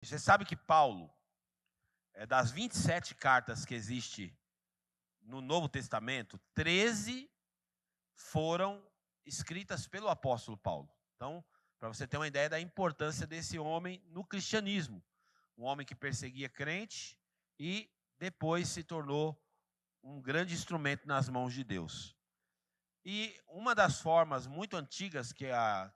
Você sabe que Paulo, das 27 cartas que existe no Novo Testamento, 13 foram escritas pelo apóstolo Paulo. Então, para você ter uma ideia da importância desse homem no cristianismo. Um homem que perseguia crente e depois se tornou um grande instrumento nas mãos de Deus. E uma das formas muito antigas que a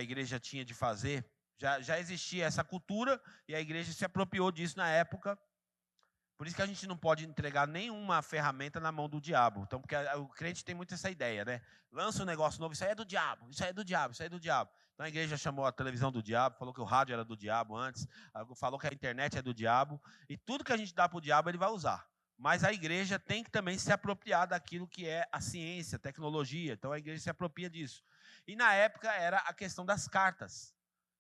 igreja tinha de fazer, já existia essa cultura e a igreja se apropriou disso na época. Por isso que a gente não pode entregar nenhuma ferramenta na mão do diabo. Então, porque o crente tem muito essa ideia, né? Lança um negócio novo, isso aí é do diabo, isso aí é do diabo, isso aí é do diabo. Então a igreja chamou a televisão do diabo, falou que o rádio era do diabo antes, falou que a internet é do diabo, e tudo que a gente dá para o diabo ele vai usar. Mas a igreja tem que também se apropriar daquilo que é a ciência, a tecnologia. Então a igreja se apropria disso. E na época era a questão das cartas.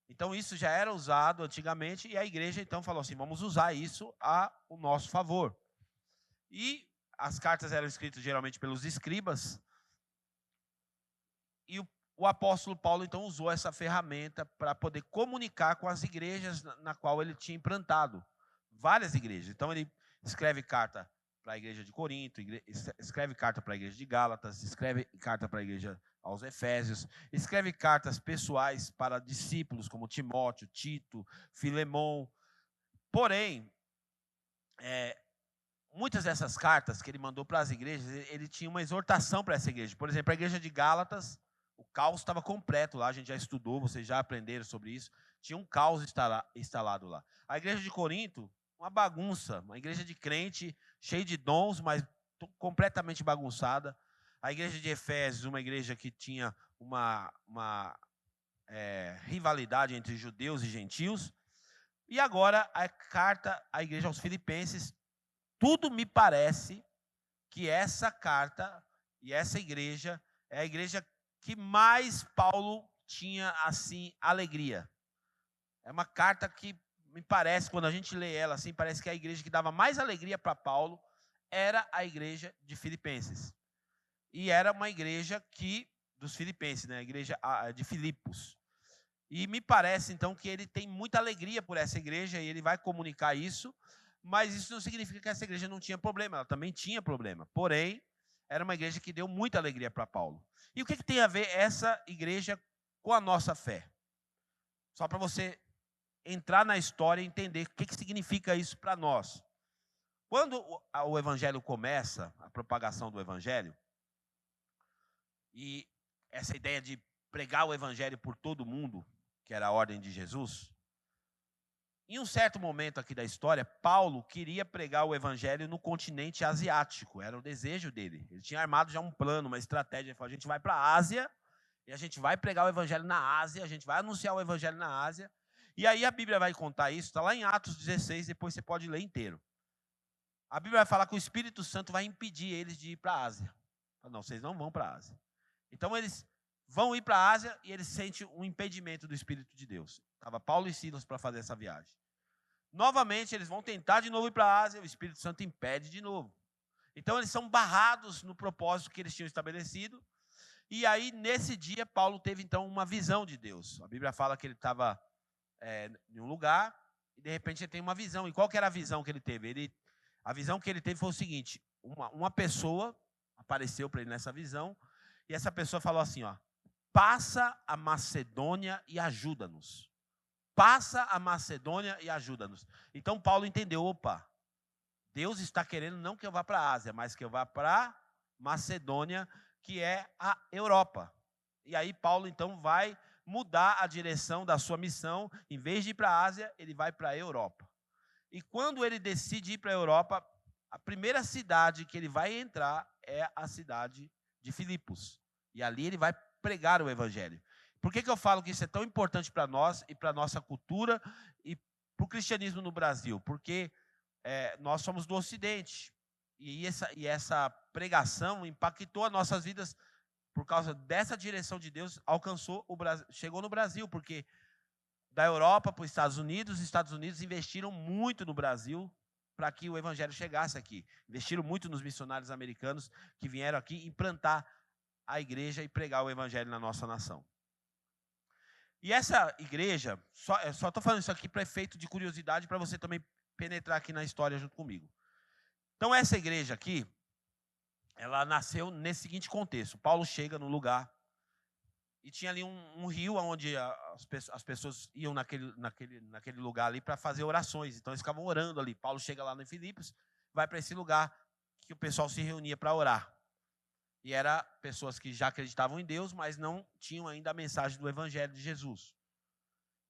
Então isso já era usado antigamente e a igreja então falou assim, vamos usar isso a o nosso favor. E as cartas eram escritas geralmente pelos escribas. E o apóstolo Paulo então usou essa ferramenta para poder comunicar com as igrejas na qual ele tinha implantado. Várias igrejas. Então ele escreve carta para a igreja de Corinto, escreve carta para a igreja de Gálatas, escreve carta para a igreja aos Efésios, escreve cartas pessoais para discípulos como Timóteo, Tito, Filemão. Porém, muitas dessas cartas que ele mandou para as igrejas, ele tinha uma exortação para essa igreja. Por exemplo, a igreja de Gálatas, o caos estava completo lá, a gente já estudou, vocês já aprenderam sobre isso. Tinha um caos instalado lá. A igreja de Corinto, uma bagunça, uma igreja de crente, cheia de dons, mas completamente bagunçada. A igreja de Efésios, uma igreja que tinha uma rivalidade entre judeus e gentios. E agora a carta à igreja aos Filipenses, tudo me parece que essa carta e essa igreja é a igreja que mais Paulo tinha, assim, alegria. É uma carta que me parece, quando a gente lê ela, assim, parece que a igreja que dava mais alegria para Paulo era a igreja de Filipenses. E era uma igreja dos Filipenses, né? A igreja de Filipos. E me parece, então, que ele tem muita alegria por essa igreja e ele vai comunicar isso, mas isso não significa que essa igreja não tinha problema, ela também tinha problema. Porém, era uma igreja que deu muita alegria para Paulo. E o que tem a ver essa igreja com a nossa fé? Só para você entrar na história e entender o que significa isso para nós. Quando o evangelho começa, a propagação do evangelho, e essa ideia de pregar o evangelho por todo mundo, que era a ordem de Jesus, em um certo momento aqui da história, Paulo queria pregar o evangelho no continente asiático, era o desejo dele. Ele tinha armado já um plano, uma estratégia, ele falou, a gente vai para a Ásia, e a gente vai pregar o evangelho na Ásia, a gente vai anunciar o evangelho na Ásia, e aí a Bíblia vai contar isso, está lá em Atos 16, depois você pode ler inteiro. A Bíblia vai falar que o Espírito Santo vai impedir eles de ir para a Ásia. Não, vocês não vão para a Ásia. Então eles vão ir para a Ásia e eles sentem um impedimento do Espírito de Deus. Estava Paulo e Silas para fazer essa viagem. Novamente, eles vão tentar de novo ir para a Ásia, o Espírito Santo impede de novo. Então eles são barrados no propósito que eles tinham estabelecido. E aí, nesse dia, Paulo teve então uma visão de Deus. A Bíblia fala que ele estava em um lugar e de repente ele tem uma visão. E qual que era a visão que ele teve? A visão que ele teve foi o seguinte: uma pessoa apareceu para ele nessa visão e essa pessoa falou assim, ó, passa a Macedônia e ajuda-nos. Passa a Macedônia e ajuda-nos. Então Paulo entendeu, opa, Deus está querendo não que eu vá para a Ásia, mas que eu vá para Macedônia, que é a Europa. E aí Paulo então vai mudar a direção da sua missão, em vez de ir para a Ásia, ele vai para a Europa. E quando ele decide ir para a Europa, a primeira cidade que ele vai entrar é a cidade de Filipos. E ali ele vai pregar o evangelho. Por que eu falo que isso é tão importante para nós e para a nossa cultura e para o cristianismo no Brasil? Porque nós somos do Ocidente. E essa pregação impactou as nossas vidas por causa dessa direção de Deus, alcançou o Brasil, chegou no Brasil, porque da Europa para os Estados Unidos investiram muito no Brasil para que o evangelho chegasse aqui. Investiram muito nos missionários americanos que vieram aqui implantar a igreja e pregar o evangelho na nossa nação. E essa igreja, só estou falando isso aqui para efeito de curiosidade, para você também penetrar aqui na história junto comigo. Então, essa igreja aqui, ela nasceu nesse seguinte contexto. Paulo chega no lugar e tinha ali um rio onde as pessoas iam naquele lugar ali para fazer orações. Então, eles ficavam orando ali. Paulo chega lá em Filipos, vai para esse lugar que o pessoal se reunia para orar. E eram pessoas que já acreditavam em Deus, mas não tinham ainda a mensagem do Evangelho de Jesus.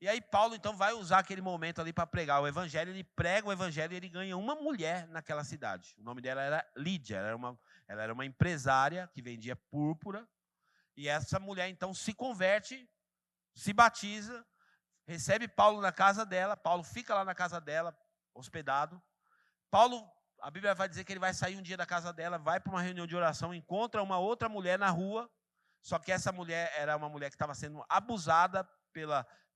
E aí Paulo, então, vai usar aquele momento ali para pregar o Evangelho. Ele prega o Evangelho e ele ganha uma mulher naquela cidade. O nome dela era Lídia. Ela era uma empresária que vendia púrpura. E essa mulher, então, se converte, se batiza, recebe Paulo na casa dela. Paulo fica lá na casa dela, hospedado. Paulo, a Bíblia vai dizer que ele vai sair um dia da casa dela, vai para uma reunião de oração, encontra uma outra mulher na rua, só que essa mulher era uma mulher que estava sendo abusada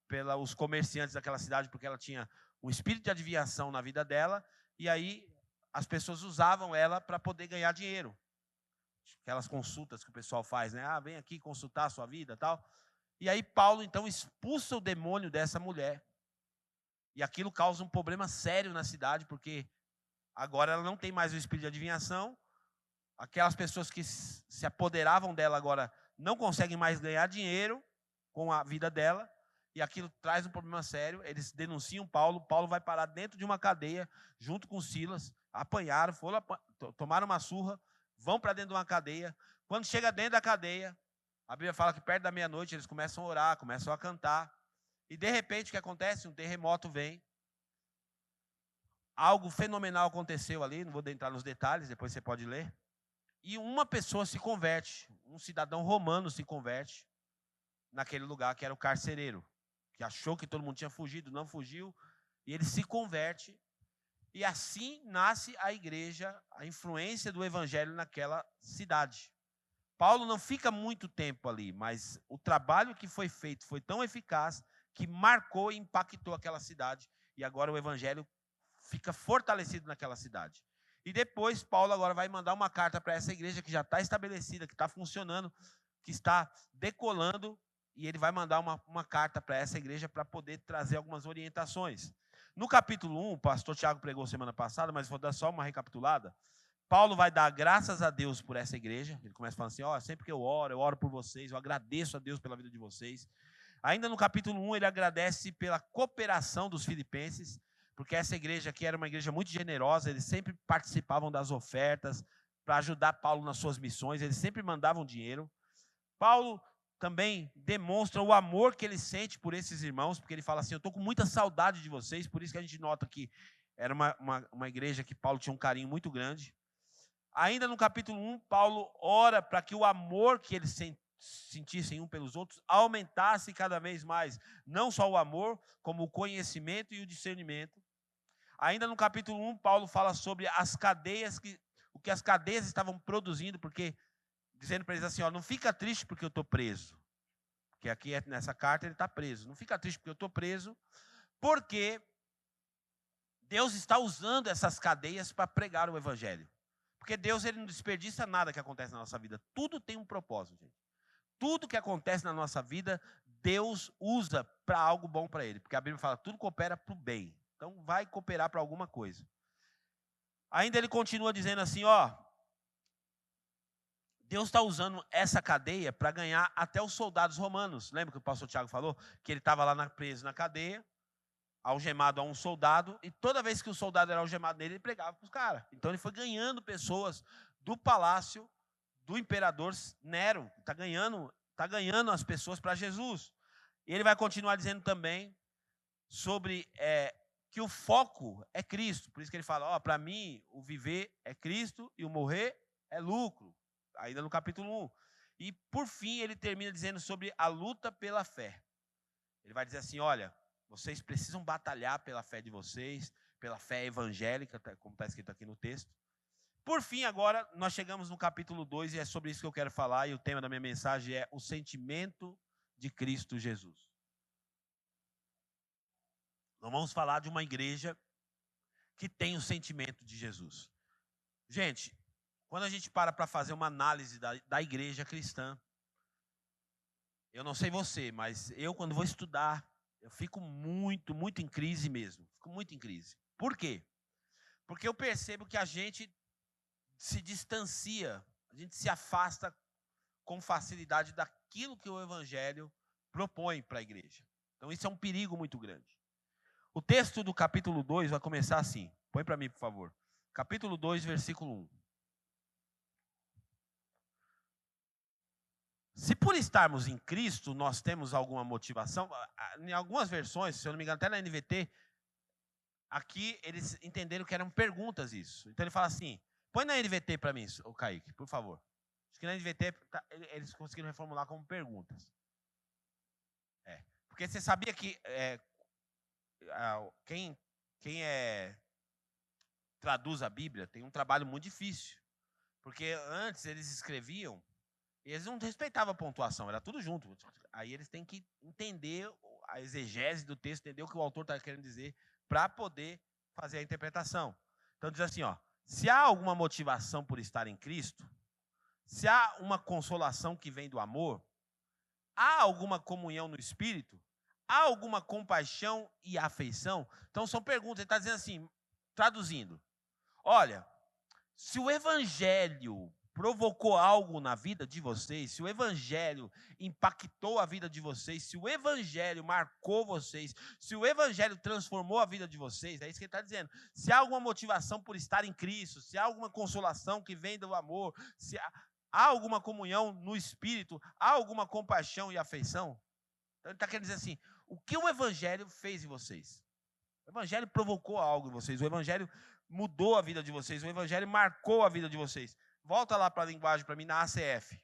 pelos comerciantes daquela cidade, porque ela tinha um espírito de adivinhação na vida dela, e aí as pessoas usavam ela para poder ganhar dinheiro. Aquelas consultas que o pessoal faz, né? Ah, vem aqui consultar a sua vida e tal. E aí Paulo, então, expulsa o demônio dessa mulher. E aquilo causa um problema sério na cidade, porque agora ela não tem mais o espírito de adivinhação. Aquelas pessoas que se apoderavam dela agora não conseguem mais ganhar dinheiro com a vida dela. E aquilo traz um problema sério. Eles denunciam Paulo. Paulo vai parar dentro de uma cadeia, junto com Silas. Apanharam, tomaram uma surra, vão para dentro de uma cadeia. Quando chega dentro da cadeia, a Bíblia fala que perto da meia-noite eles começam a orar, começam a cantar. E de repente o que acontece? Um terremoto vem. Algo fenomenal aconteceu ali, não vou entrar nos detalhes, depois você pode ler. E uma pessoa se converte, um cidadão romano se converte naquele lugar que era o carcereiro, que achou que todo mundo tinha fugido, não fugiu, e ele se converte. E assim nasce a igreja, a influência do evangelho naquela cidade. Paulo não fica muito tempo ali, mas o trabalho que foi feito foi tão eficaz que marcou e impactou aquela cidade. E agora o evangelho fica fortalecido naquela cidade. E depois Paulo agora vai mandar uma carta para essa igreja que já está estabelecida, que está funcionando, que está decolando, e ele vai mandar uma carta para essa igreja para poder trazer algumas orientações. No capítulo 1, o pastor Tiago pregou semana passada, mas vou dar só uma recapitulada. Paulo vai dar graças a Deus por essa igreja. Ele começa falando assim, sempre que eu oro por vocês, eu agradeço a Deus pela vida de vocês. Ainda no capítulo 1, ele agradece pela cooperação dos filipenses, porque essa igreja aqui era uma igreja muito generosa, eles sempre participavam das ofertas para ajudar Paulo nas suas missões, eles sempre mandavam dinheiro. Paulo também demonstra o amor que ele sente por esses irmãos, porque ele fala assim, eu estou com muita saudade de vocês, por isso que a gente nota que era uma igreja que Paulo tinha um carinho muito grande. Ainda no capítulo 1, Paulo ora para que o amor que eles sentissem um pelos outros aumentasse cada vez mais. Não só o amor, como o conhecimento e o discernimento. Ainda no capítulo 1, Paulo fala sobre as cadeias, o que as cadeias estavam produzindo, porque dizendo para eles assim, não fica triste porque eu estou preso. Porque aqui nessa carta ele está preso. Não fica triste porque eu estou preso, porque Deus está usando essas cadeias para pregar o evangelho. Porque Deus ele não desperdiça nada que acontece na nossa vida. Tudo tem um propósito, gente. Tudo que acontece na nossa vida, Deus usa para algo bom para ele. Porque a Bíblia fala, tudo coopera para o bem. Então vai cooperar para alguma coisa. Ainda ele continua dizendo assim, Deus está usando essa cadeia para ganhar até os soldados romanos. Lembra que o pastor Tiago falou? Que ele estava lá preso na cadeia, algemado a um soldado, e toda vez que o soldado era algemado nele, ele pregava para os caras. Então ele foi ganhando pessoas do palácio do imperador Nero. Está ganhando as pessoas para Jesus. E ele vai continuar dizendo também sobre que o foco é Cristo. Por isso que ele fala, para mim, o viver é Cristo e o morrer é lucro. Ainda no capítulo 1. E, por fim, ele termina dizendo sobre a luta pela fé. Ele vai dizer assim, olha, vocês precisam batalhar pela fé de vocês, pela fé evangélica, como está escrito aqui no texto. Por fim, agora, nós chegamos no capítulo 2 e é sobre isso que eu quero falar, e o tema da minha mensagem é o sentimento de Cristo Jesus. Nós vamos falar de uma igreja que tem o sentimento de Jesus. Gente, quando a gente para fazer uma análise da igreja cristã, Eu não sei você, mas eu, quando vou estudar, eu fico muito, muito em crise mesmo. Fico muito em crise. Por quê? Porque eu percebo que a gente se distancia, a gente se afasta com facilidade daquilo que o Evangelho propõe para a igreja. Então, isso é um perigo muito grande. O texto do capítulo 2 vai começar assim. Põe para mim, por favor. Capítulo 2, versículo 1. Se por estarmos em Cristo, nós temos alguma motivação, em algumas versões, se eu não me engano, até na NVT, aqui eles entenderam que eram perguntas isso. Então ele fala assim, põe na NVT para mim, o Kaique, por favor. Acho que na NVT eles conseguiram reformular como perguntas. Porque você sabia que quem traduz a Bíblia tem um trabalho muito difícil. Porque antes eles escreviam, e eles não respeitavam a pontuação, era tudo junto. Aí eles têm que entender a exegese do texto, entender o que o autor está querendo dizer, para poder fazer a interpretação. Então diz assim, se há alguma motivação por estar em Cristo, se há uma consolação que vem do amor, há alguma comunhão no Espírito, há alguma compaixão e afeição? Então são perguntas, ele está dizendo assim, traduzindo, olha, se o Evangelho provocou algo na vida de vocês, se o Evangelho impactou a vida de vocês, se o Evangelho marcou vocês, se o Evangelho transformou a vida de vocês, é isso que ele está dizendo. Se há alguma motivação por estar em Cristo, se há alguma consolação que vem do amor, se há alguma comunhão no Espírito, há alguma compaixão e afeição. Então ele está querendo dizer assim, o que o Evangelho fez em vocês? O Evangelho provocou algo em vocês, o Evangelho mudou a vida de vocês, o Evangelho marcou a vida de vocês. Volta lá para a linguagem para mim na ACF.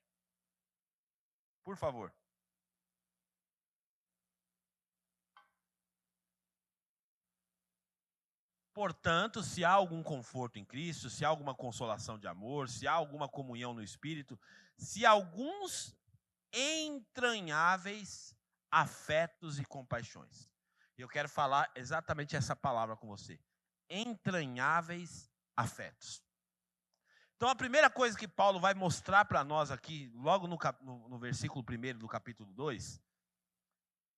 Por favor. Portanto, se há algum conforto em Cristo, se há alguma consolação de amor, se há alguma comunhão no Espírito, se há alguns entranháveis afetos e compaixões. Eu quero falar exatamente essa palavra com você. Entranháveis afetos. Então, a primeira coisa que Paulo vai mostrar para nós aqui, logo no versículo 1 do capítulo 2,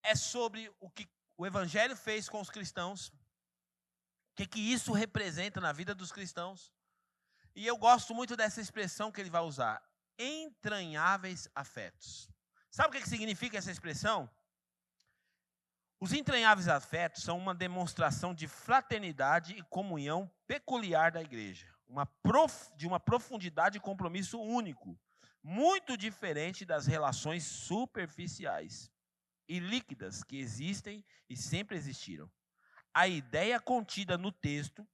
é sobre o que o Evangelho fez com os cristãos, o que isso representa na vida dos cristãos. E eu gosto muito dessa expressão que ele vai usar, entranháveis afetos. Sabe o que significa essa expressão? Os entranháveis afetos são uma demonstração de fraternidade e comunhão peculiar da igreja. De uma profundidade e compromisso único, muito diferente das relações superficiais e líquidas que existem e sempre existiram. A ideia contida no texto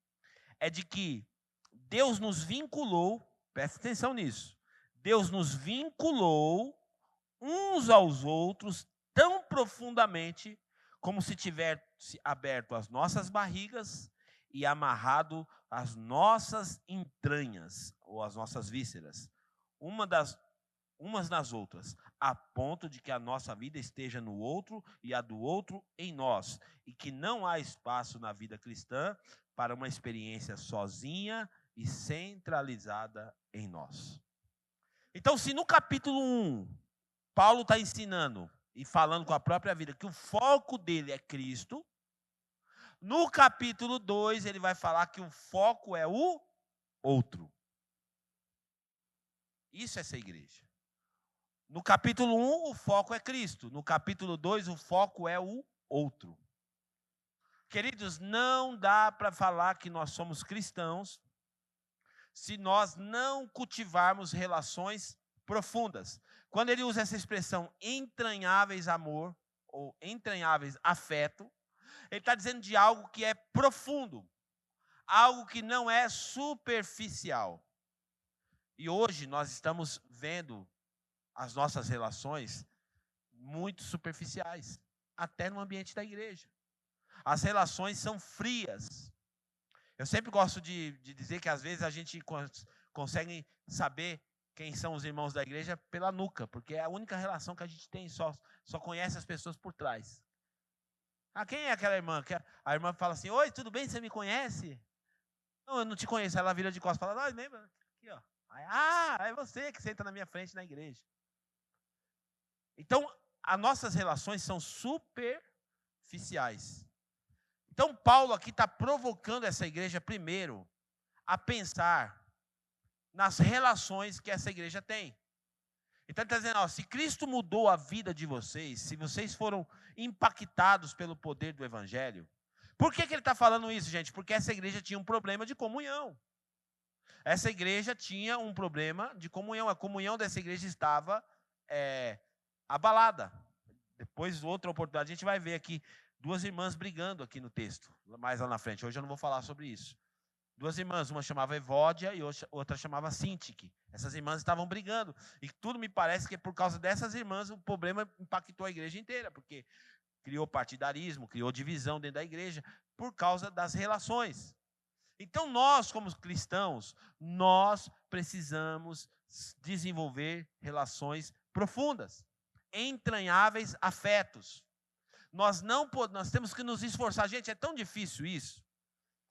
é de que Deus nos vinculou, presta atenção nisso, Deus nos vinculou uns aos outros tão profundamente como se tivesse aberto as nossas barrigas e amarrado as nossas entranhas, ou as nossas vísceras, umas nas outras, a ponto de que a nossa vida esteja no outro e a do outro em nós, e que não há espaço na vida cristã para uma experiência sozinha e centralizada em nós. Então, se no capítulo 1, Paulo está ensinando e falando com a própria vida que o foco dele é Cristo, no capítulo 2 ele vai falar que o foco é o outro. Isso é ser igreja. No capítulo 1 o foco é Cristo, no capítulo 2 o foco é o outro. Queridos, não dá para falar que nós somos cristãos se nós não cultivarmos relações profundas. Quando ele usa essa expressão entranháveis amor, ou entranháveis afeto, ele está dizendo de algo que é profundo, algo que não é superficial. E hoje nós estamos vendo as nossas relações muito superficiais, até no ambiente da igreja. As relações são frias. Eu sempre gosto de dizer que às vezes a gente consegue saber quem são os irmãos da igreja pela nuca, porque é a única relação que a gente tem, só conhece as pessoas por trás. Quem é aquela irmã? A irmã fala assim, oi, tudo bem, você me conhece? Não, eu não te conheço. Ela vira de costas e fala, lembra? Aqui, ó. É você que senta na minha frente na igreja. Então, as nossas relações são superficiais. Então, Paulo aqui está provocando essa igreja, primeiro, a pensar nas relações que essa igreja tem. Então, ele está dizendo, se Cristo mudou a vida de vocês, se vocês foram impactados pelo poder do Evangelho, por que ele está falando isso, gente? Porque essa igreja tinha um problema de comunhão. Essa igreja tinha um problema de comunhão. A comunhão dessa igreja estava abalada. Depois, outra oportunidade, a gente vai ver aqui duas irmãs brigando aqui no texto, mais lá na frente. Hoje eu não vou falar sobre isso. Duas irmãs, uma chamava Evódia e outra chamava Sintique. Essas irmãs estavam brigando. E tudo me parece que por causa dessas irmãs o problema impactou a igreja inteira, porque criou partidarismo, criou divisão dentro da igreja, por causa das relações. Então nós, como cristãos, nós precisamos desenvolver relações profundas, entranháveis afetos. Nós temos que nos esforçar. Gente, é tão difícil isso.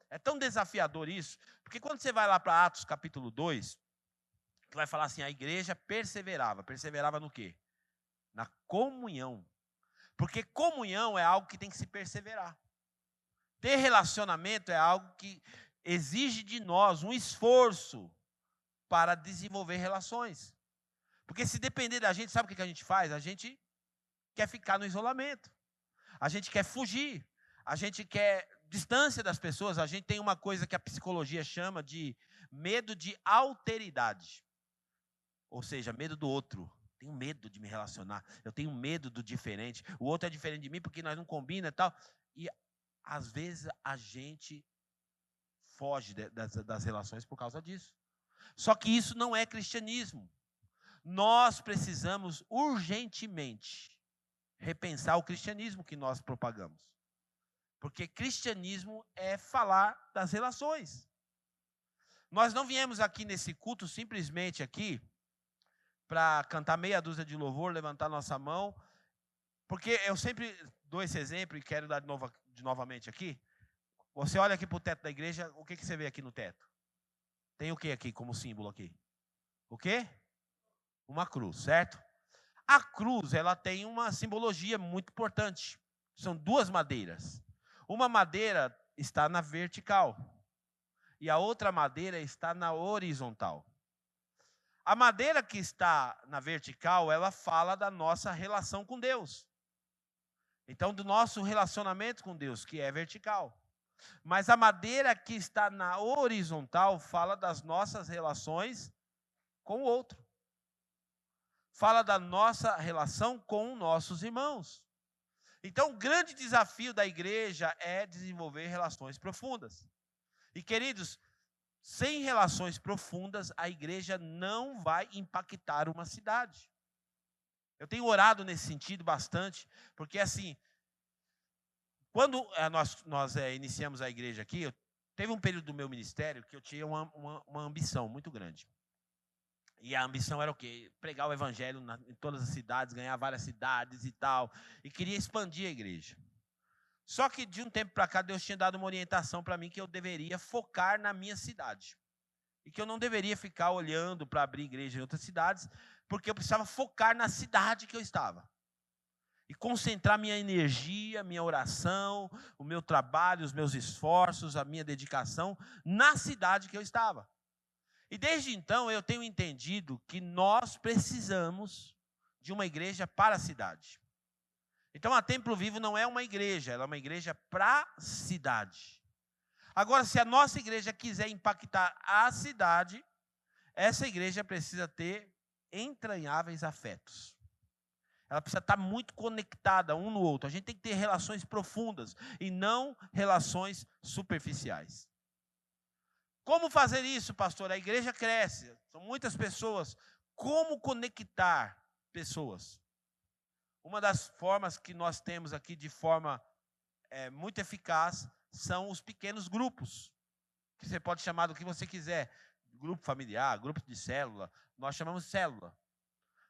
É tão desafiador isso, porque quando você vai lá para Atos capítulo 2, que vai falar assim, a igreja perseverava. Perseverava no quê? Na comunhão. Porque comunhão é algo que tem que se perseverar. Ter relacionamento é algo que exige de nós um esforço para desenvolver relações. Porque se depender da gente, sabe o que a gente faz? A gente quer ficar no isolamento. A gente quer fugir. A gente quer distância das pessoas. A gente tem uma coisa que a psicologia chama de medo de alteridade. Ou seja, medo do outro. Tenho medo de me relacionar. Eu tenho medo do diferente. O outro é diferente de mim porque nós não combina e tal. E às vezes a gente foge das relações por causa disso. Só que isso não é cristianismo. Nós precisamos urgentemente repensar o cristianismo que nós propagamos. Porque cristianismo é falar das relações. Nós não viemos aqui nesse culto simplesmente aqui para cantar meia dúzia de louvor, levantar nossa mão, porque eu sempre dou esse exemplo e quero dar novamente aqui. Você olha aqui para o teto da igreja, o que você vê aqui no teto? Tem o que aqui como símbolo aqui? O quê? Uma cruz, certo? A cruz, ela tem uma simbologia muito importante. São duas madeiras. Uma madeira está na vertical e a outra madeira está na horizontal. A madeira que está na vertical, ela fala da nossa relação com Deus. Então, do nosso relacionamento com Deus, que é vertical. Mas a madeira que está na horizontal fala das nossas relações com o outro. Fala da nossa relação com nossos irmãos. Então, o grande desafio da igreja é desenvolver relações profundas. E, queridos, sem relações profundas, a igreja não vai impactar uma cidade. Eu tenho orado nesse sentido bastante, porque assim, quando nós iniciamos a igreja aqui, teve um período do meu ministério que eu tinha uma ambição muito grande. E a ambição era o quê? Pregar o evangelho em todas as cidades, ganhar várias cidades e tal. E queria expandir a igreja. Só que de um tempo para cá, Deus tinha dado uma orientação para mim que eu deveria focar na minha cidade. E que eu não deveria ficar olhando para abrir igreja em outras cidades, porque eu precisava focar na cidade que eu estava. E concentrar minha energia, minha oração, o meu trabalho, os meus esforços, a minha dedicação na cidade que eu estava. E desde então eu tenho entendido que nós precisamos de uma igreja para a cidade. Então a Templo Vivo não é uma igreja, ela é uma igreja para a cidade. Agora, se a nossa igreja quiser impactar a cidade, essa igreja precisa ter entranháveis afetos. Ela precisa estar muito conectada um no outro. A gente tem que ter relações profundas e não relações superficiais. Como fazer isso, pastor? A igreja cresce, são muitas pessoas. Como conectar pessoas? Uma das formas que nós temos aqui de forma muito eficaz são os pequenos grupos, que você pode chamar do que você quiser. Grupo familiar, grupo de célula, nós chamamos de célula.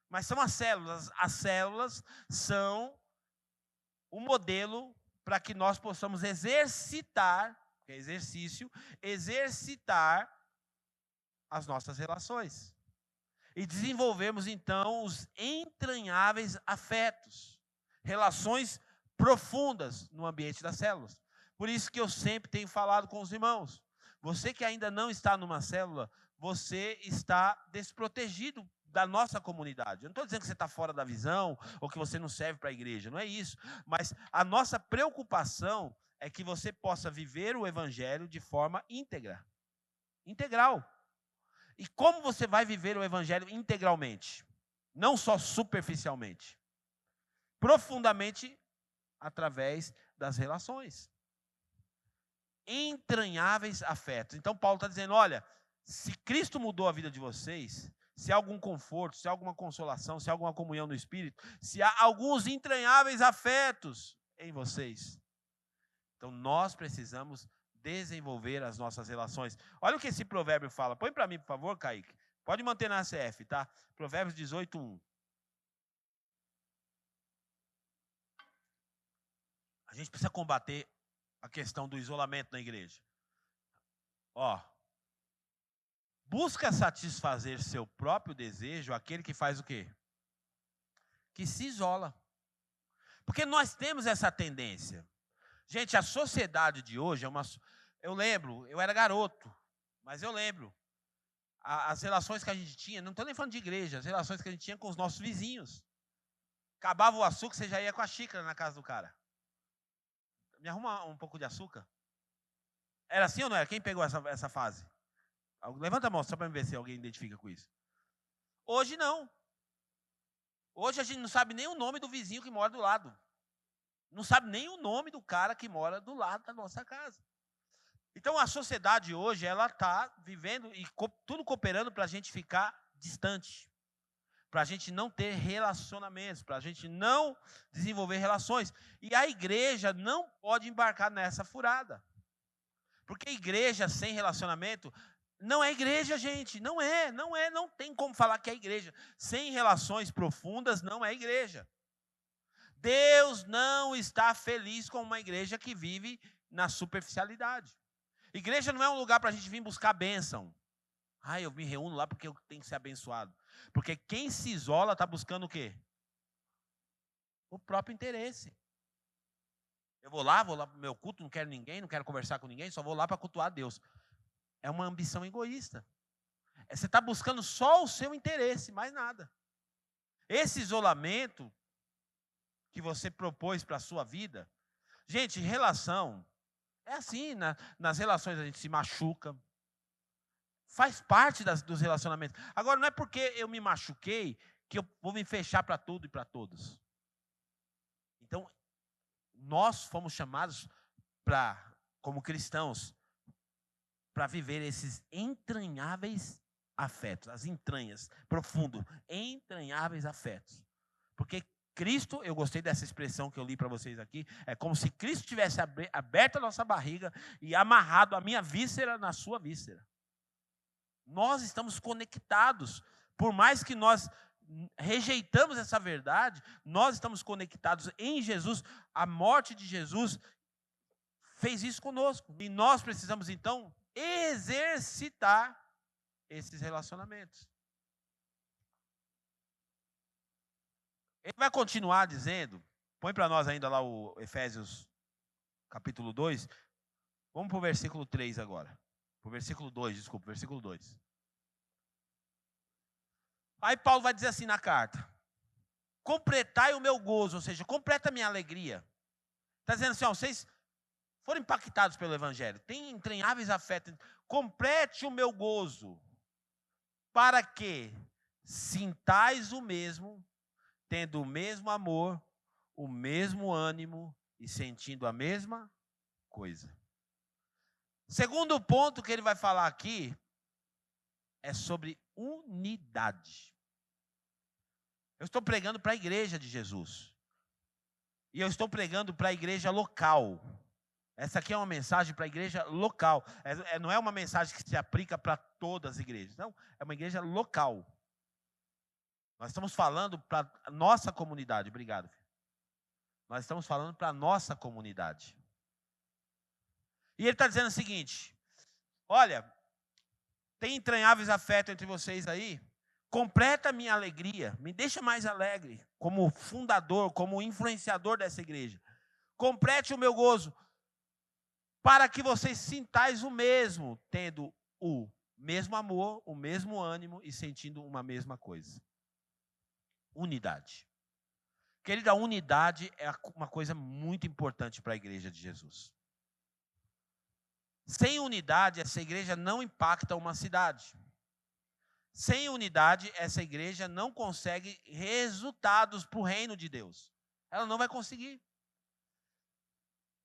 Mas são as células. As células são um modelo para que nós possamos exercitar, que é exercício, exercitar as nossas relações. e desenvolvermos então os entranháveis afetos, relações profundas no ambiente das células. Por isso que eu sempre tenho falado com os irmãos. Você que ainda não está numa célula, você está desprotegido da nossa comunidade. Eu não estou dizendo que você está fora da visão ou que você não serve para a igreja, não é isso. Mas a nossa preocupação é que você possa viver o evangelho de forma íntegra, integral. E como você vai viver o evangelho integralmente? Não só superficialmente. Profundamente através das relações. Entranháveis afetos. Então Paulo está dizendo, olha, se Cristo mudou a vida de vocês, se há algum conforto, se há alguma consolação, se há alguma comunhão no Espírito, se há alguns entranháveis afetos em vocês, então nós precisamos desenvolver as nossas relações. Olha o que esse provérbio fala. Põe para mim, por favor, Kaique. Pode manter na ACF, tá? Provérbios 18:1. A gente precisa combater a questão do isolamento na igreja. Ó, busca satisfazer seu próprio desejo aquele que faz o quê? Que se isola. Porque nós temos essa tendência. Gente, a sociedade de hoje é uma... Eu lembro, eu era garoto, mas eu lembro. As relações que a gente tinha, não estou nem falando de igreja, as relações que a gente tinha com os nossos vizinhos. Acabava o açúcar, você já ia com a xícara na casa do cara. Me arruma um pouco de açúcar? Era assim ou não era? Quem pegou essa fase? Levanta a mão, só para ver se alguém identifica com isso. Hoje não. Hoje a gente não sabe nem o nome do vizinho que mora do lado. Não sabe nem o nome do cara que mora do lado da nossa casa. Então a sociedade hoje, ela está vivendo e tudo cooperando para a gente ficar distante. Para a gente não ter relacionamentos, para a gente não desenvolver relações. E a igreja não pode embarcar nessa furada. Porque igreja sem relacionamento não é igreja, gente. Não tem como falar que é igreja. Sem relações profundas não é igreja. Deus não está feliz com uma igreja que vive na superficialidade. Igreja não é um lugar para a gente vir buscar bênção. Eu me reúno lá porque eu tenho que ser abençoado. Porque quem se isola está buscando o quê? O próprio interesse. Eu vou lá para o meu culto, não quero ninguém, não quero conversar com ninguém, só vou lá para cultuar a Deus. É uma ambição egoísta. Você está buscando só o seu interesse, mais nada. Esse isolamento que você propôs para a sua vida, gente, relação, é assim, nas relações a gente se machuca, faz parte dos relacionamentos. Agora, não é porque eu me machuquei que eu vou me fechar para tudo e para todos. Então, nós fomos chamados como cristãos, para viver esses entranháveis afetos, as entranhas, profundo, entranháveis afetos. Porque Cristo, eu gostei dessa expressão que eu li para vocês aqui, é como se Cristo tivesse aberto a nossa barriga e amarrado a minha víscera na sua víscera. Nós estamos conectados, por mais que nós rejeitamos essa verdade, nós estamos conectados em Jesus. A morte de Jesus fez isso conosco. E nós precisamos, então, exercitar esses relacionamentos. Ele vai continuar dizendo, põe para nós ainda lá o Efésios capítulo 2, vamos para o versículo 3 agora. Para o versículo 2, desculpa, versículo 2. Aí Paulo vai dizer assim na carta: completai o meu gozo, ou seja, completa a minha alegria. Está dizendo assim, vocês foram impactados pelo Evangelho, tem entranháveis afetos, complete o meu gozo, para que sintais o mesmo, tendo o mesmo amor, o mesmo ânimo e sentindo a mesma coisa. Segundo ponto que ele vai falar aqui é sobre unidade. Eu estou pregando para a igreja de Jesus. E eu estou pregando para a igreja local. Essa aqui é uma mensagem para a igreja local. Não é uma mensagem que se aplica para todas as igrejas. Não, é uma igreja local. Nós estamos falando para a nossa comunidade. Obrigado. Nós estamos falando para a nossa comunidade. E ele está dizendo o seguinte: olha, tem entranháveis afetos entre vocês aí. Completa a minha alegria, me deixa mais alegre, como fundador, como influenciador dessa igreja. Complete o meu gozo, para que vocês sintais o mesmo, tendo o mesmo amor, o mesmo ânimo e sentindo uma mesma coisa. Unidade. Querida, a unidade é uma coisa muito importante para a igreja de Jesus. Sem unidade, essa igreja não impacta uma cidade. Sem unidade, essa igreja não consegue resultados para o reino de Deus. Ela não vai conseguir.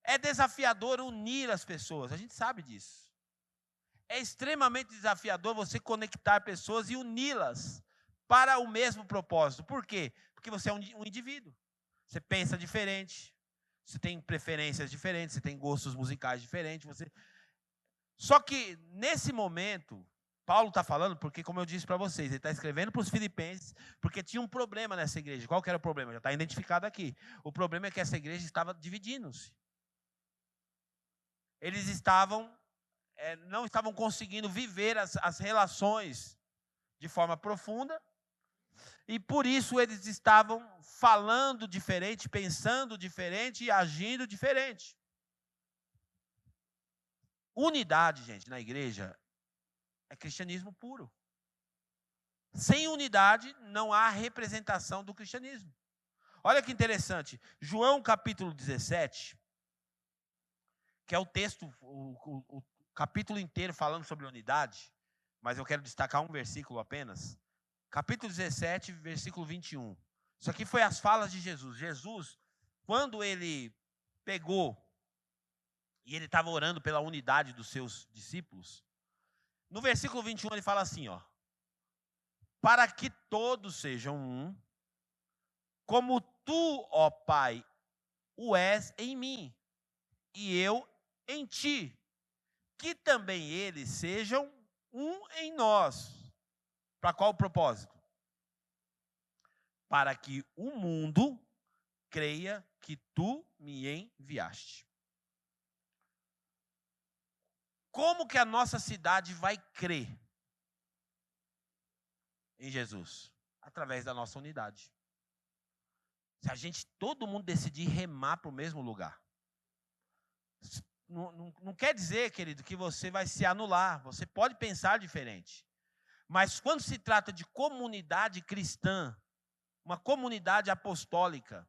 É desafiador unir as pessoas, a gente sabe disso. É extremamente desafiador você conectar pessoas e uni-las para o mesmo propósito. Por quê? Porque você é um indivíduo. Você pensa diferente, você tem preferências diferentes, você tem gostos musicais diferentes. Só que, nesse momento, Paulo está falando, porque, como eu disse para vocês, ele está escrevendo para os filipenses, porque tinha um problema nessa igreja. Qual que era o problema? Já está identificado aqui. O problema é que essa igreja estava dividindo-se. Eles não estavam conseguindo viver as relações de forma profunda, e por isso eles estavam falando diferente, pensando diferente e agindo diferente. Unidade, gente, na igreja é cristianismo puro. Sem unidade não há representação do cristianismo. Olha que interessante, João capítulo 17, que é o texto, o capítulo inteiro falando sobre unidade, mas eu quero destacar um versículo apenas. Capítulo 17, versículo 21. Isso aqui foi as falas de Jesus. Jesus, quando ele pegou e ele estava orando pela unidade dos seus discípulos, no versículo 21 ele fala assim, ó: para que todos sejam um, como tu, ó Pai, o és em mim, e eu em ti, que também eles sejam um em nós. Para qual propósito? Para que o mundo creia que tu me enviaste. Como que a nossa cidade vai crer em Jesus? Através da nossa unidade. Se todo mundo decidir remar para o mesmo lugar. Não quer dizer, querido, que você vai se anular. Você pode pensar diferente. Mas quando se trata de comunidade cristã, uma comunidade apostólica,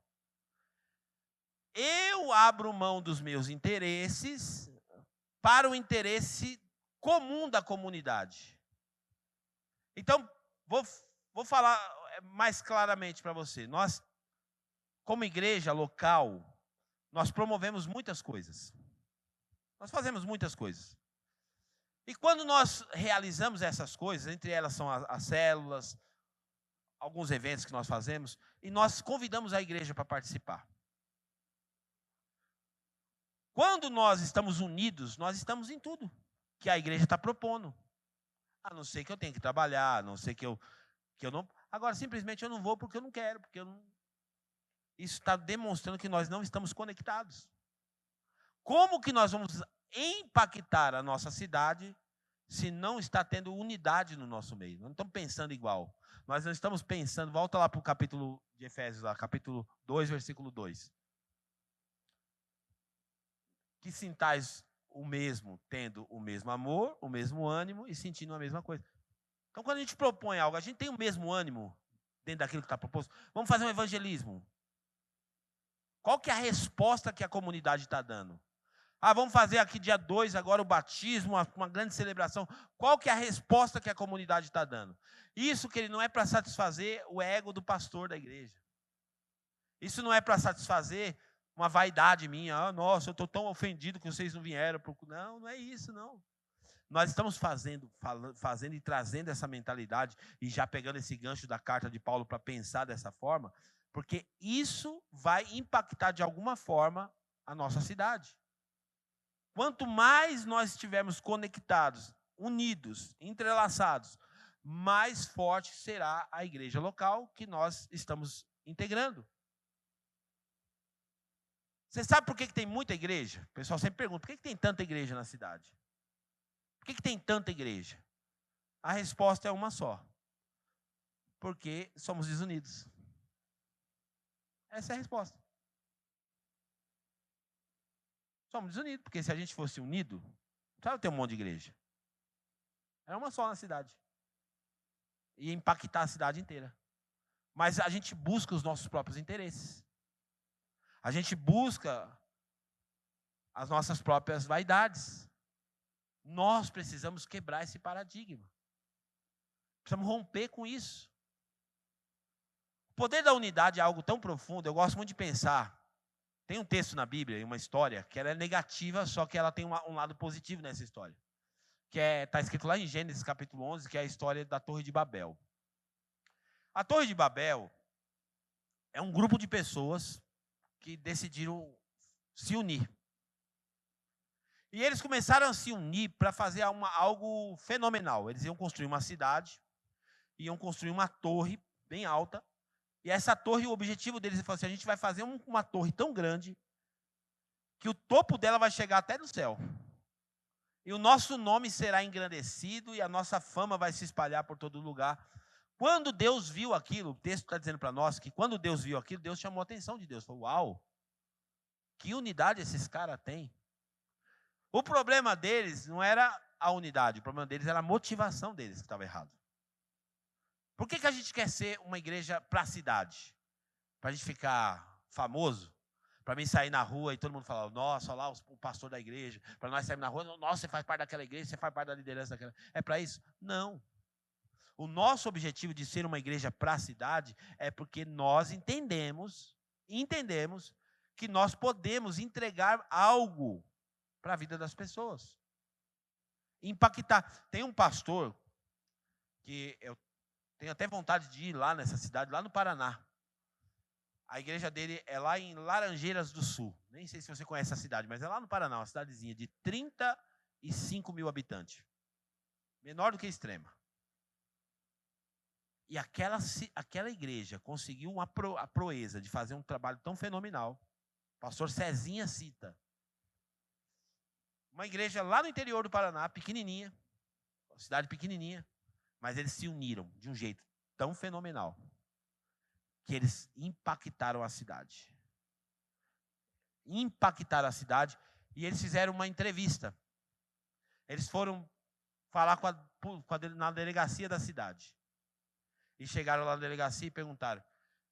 eu abro mão dos meus interesses para o interesse comum da comunidade. Então, vou falar mais claramente para você. Nós, como igreja local, nós promovemos muitas coisas. Nós fazemos muitas coisas. E quando nós realizamos essas coisas, entre elas são as células, alguns eventos que nós fazemos, e nós convidamos a igreja para participar. Quando nós estamos unidos, nós estamos em tudo que a igreja está propondo. A não ser que eu tenha que trabalhar, a não ser que eu não... Agora, simplesmente eu não vou porque eu não quero, porque eu não... Isso está demonstrando que nós não estamos conectados. Como que nós vamos impactar a nossa cidade se não está tendo unidade no nosso meio? Nós não estamos pensando igual. Nós não estamos pensando... Volta lá para o capítulo de Efésios, lá, capítulo 2, versículo 2. Que sintais o mesmo, tendo o mesmo amor, o mesmo ânimo e sentindo a mesma coisa. Então, quando a gente propõe algo, a gente tem o mesmo ânimo dentro daquilo que está proposto. Vamos fazer um evangelismo. Qual que é a resposta que a comunidade está dando? Vamos fazer aqui dia 2, agora o batismo, uma grande celebração. Qual que é a resposta que a comunidade está dando? Isso, que ele não é para satisfazer o ego do pastor da igreja. Isso não é para satisfazer uma vaidade minha. Nossa, eu estou tão ofendido que vocês não vieram. Não, não é isso, não. Nós estamos fazendo e trazendo essa mentalidade, e já pegando esse gancho da carta de Paulo para pensar dessa forma, porque isso vai impactar de alguma forma a nossa cidade. Quanto mais nós estivermos conectados, unidos, entrelaçados, mais forte será a igreja local que nós estamos integrando. Você sabe por que tem muita igreja? O pessoal sempre pergunta, por que tem tanta igreja na cidade? Por que tem tanta igreja? A resposta é uma só. Porque somos desunidos. Essa é a resposta. Somos desunidos, porque se a gente fosse unido, não precisava ter um monte de igreja. Era uma só na cidade. Ia impactar a cidade inteira. Mas a gente busca os nossos próprios interesses. A gente busca as nossas próprias vaidades. Nós precisamos quebrar esse paradigma. Precisamos romper com isso. O poder da unidade é algo tão profundo, eu gosto muito de pensar. Tem um texto na Bíblia, uma história, que ela é negativa, só que ela tem um lado positivo nessa história. Que está escrito lá em Gênesis capítulo 11, que é a história da Torre de Babel. A Torre de Babel é um grupo de pessoas que decidiram se unir. E eles começaram a se unir para fazer algo fenomenal. Eles iam construir uma cidade, iam construir uma torre bem alta. E essa torre, o objetivo deles é assim, a gente vai fazer uma torre tão grande que o topo dela vai chegar até no céu. E o nosso nome será engrandecido e a nossa fama vai se espalhar por todo lugar. Quando Deus viu aquilo, o texto está dizendo para nós que quando Deus viu aquilo, Deus chamou a atenção de Deus. Falou, uau, que unidade esses caras têm. O problema deles não era a unidade, o problema deles era a motivação deles que estava errado. Por que a gente quer ser uma igreja para a cidade? Para a gente ficar famoso? Para mim sair na rua e todo mundo falar, nossa, olha lá o pastor da igreja. Para nós sairmos na rua, nossa, você faz parte daquela igreja, você faz parte da liderança daquela. É para isso? Não. O nosso objetivo de ser uma igreja para a cidade é porque nós entendemos que nós podemos entregar algo para a vida das pessoas. Impactar. Tem um pastor que eu tenho até vontade de ir lá nessa cidade, lá no Paraná. A igreja dele é lá em Laranjeiras do Sul. Nem sei se você conhece a cidade, mas é lá no Paraná, uma cidadezinha de 35 mil habitantes. Menor do que Extrema. E aquela igreja conseguiu a proeza de fazer um trabalho tão fenomenal. O pastor Cezinha cita. Uma igreja lá no interior do Paraná, pequenininha, uma cidade pequenininha, mas eles se uniram de um jeito tão fenomenal que eles impactaram a cidade. Impactaram a cidade e eles fizeram uma entrevista. Eles foram falar na delegacia da cidade. E chegaram lá na delegacia e perguntaram,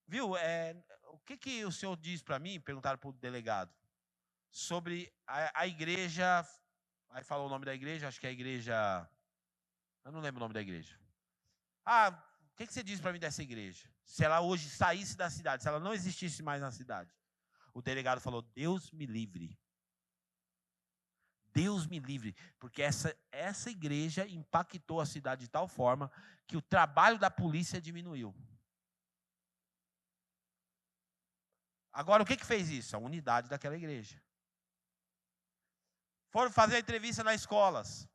viu, o que o senhor diz para mim? Perguntaram para o delegado. Sobre a igreja, aí falou o nome da igreja, acho que é a igreja, eu não lembro o nome da igreja. O que você diz para mim dessa igreja? Se ela hoje saísse da cidade, se ela não existisse mais na cidade. O delegado falou, Deus me livre. Deus me livre, porque essa igreja impactou a cidade de tal forma que o trabalho da polícia diminuiu. Agora, o que fez isso? A unidade daquela igreja. Foram fazer a entrevista nas escolas.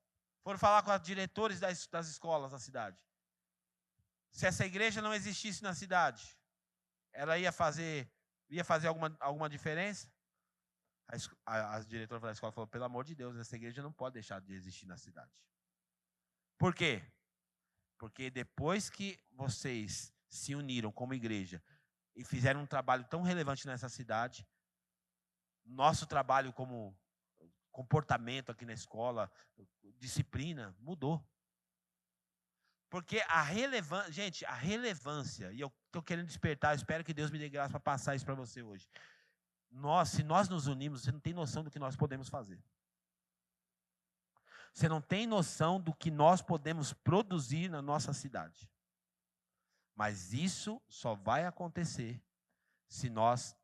Foram falar com os diretores das escolas da cidade. Se essa igreja não existisse na cidade, ela ia fazer alguma diferença? A diretora da escola falou, pelo amor de Deus, essa igreja não pode deixar de existir na cidade. Por quê? Porque depois que vocês se uniram como igreja e fizeram um trabalho tão relevante nessa cidade, nosso trabalho como comportamento aqui na escola, disciplina, mudou. Porque a relevância, e eu estou querendo despertar, espero que Deus me dê graça para passar isso para você hoje. Se nós nos unimos, você não tem noção do que nós podemos fazer. Você não tem noção do que nós podemos produzir na nossa cidade. Mas isso só vai acontecer se nós,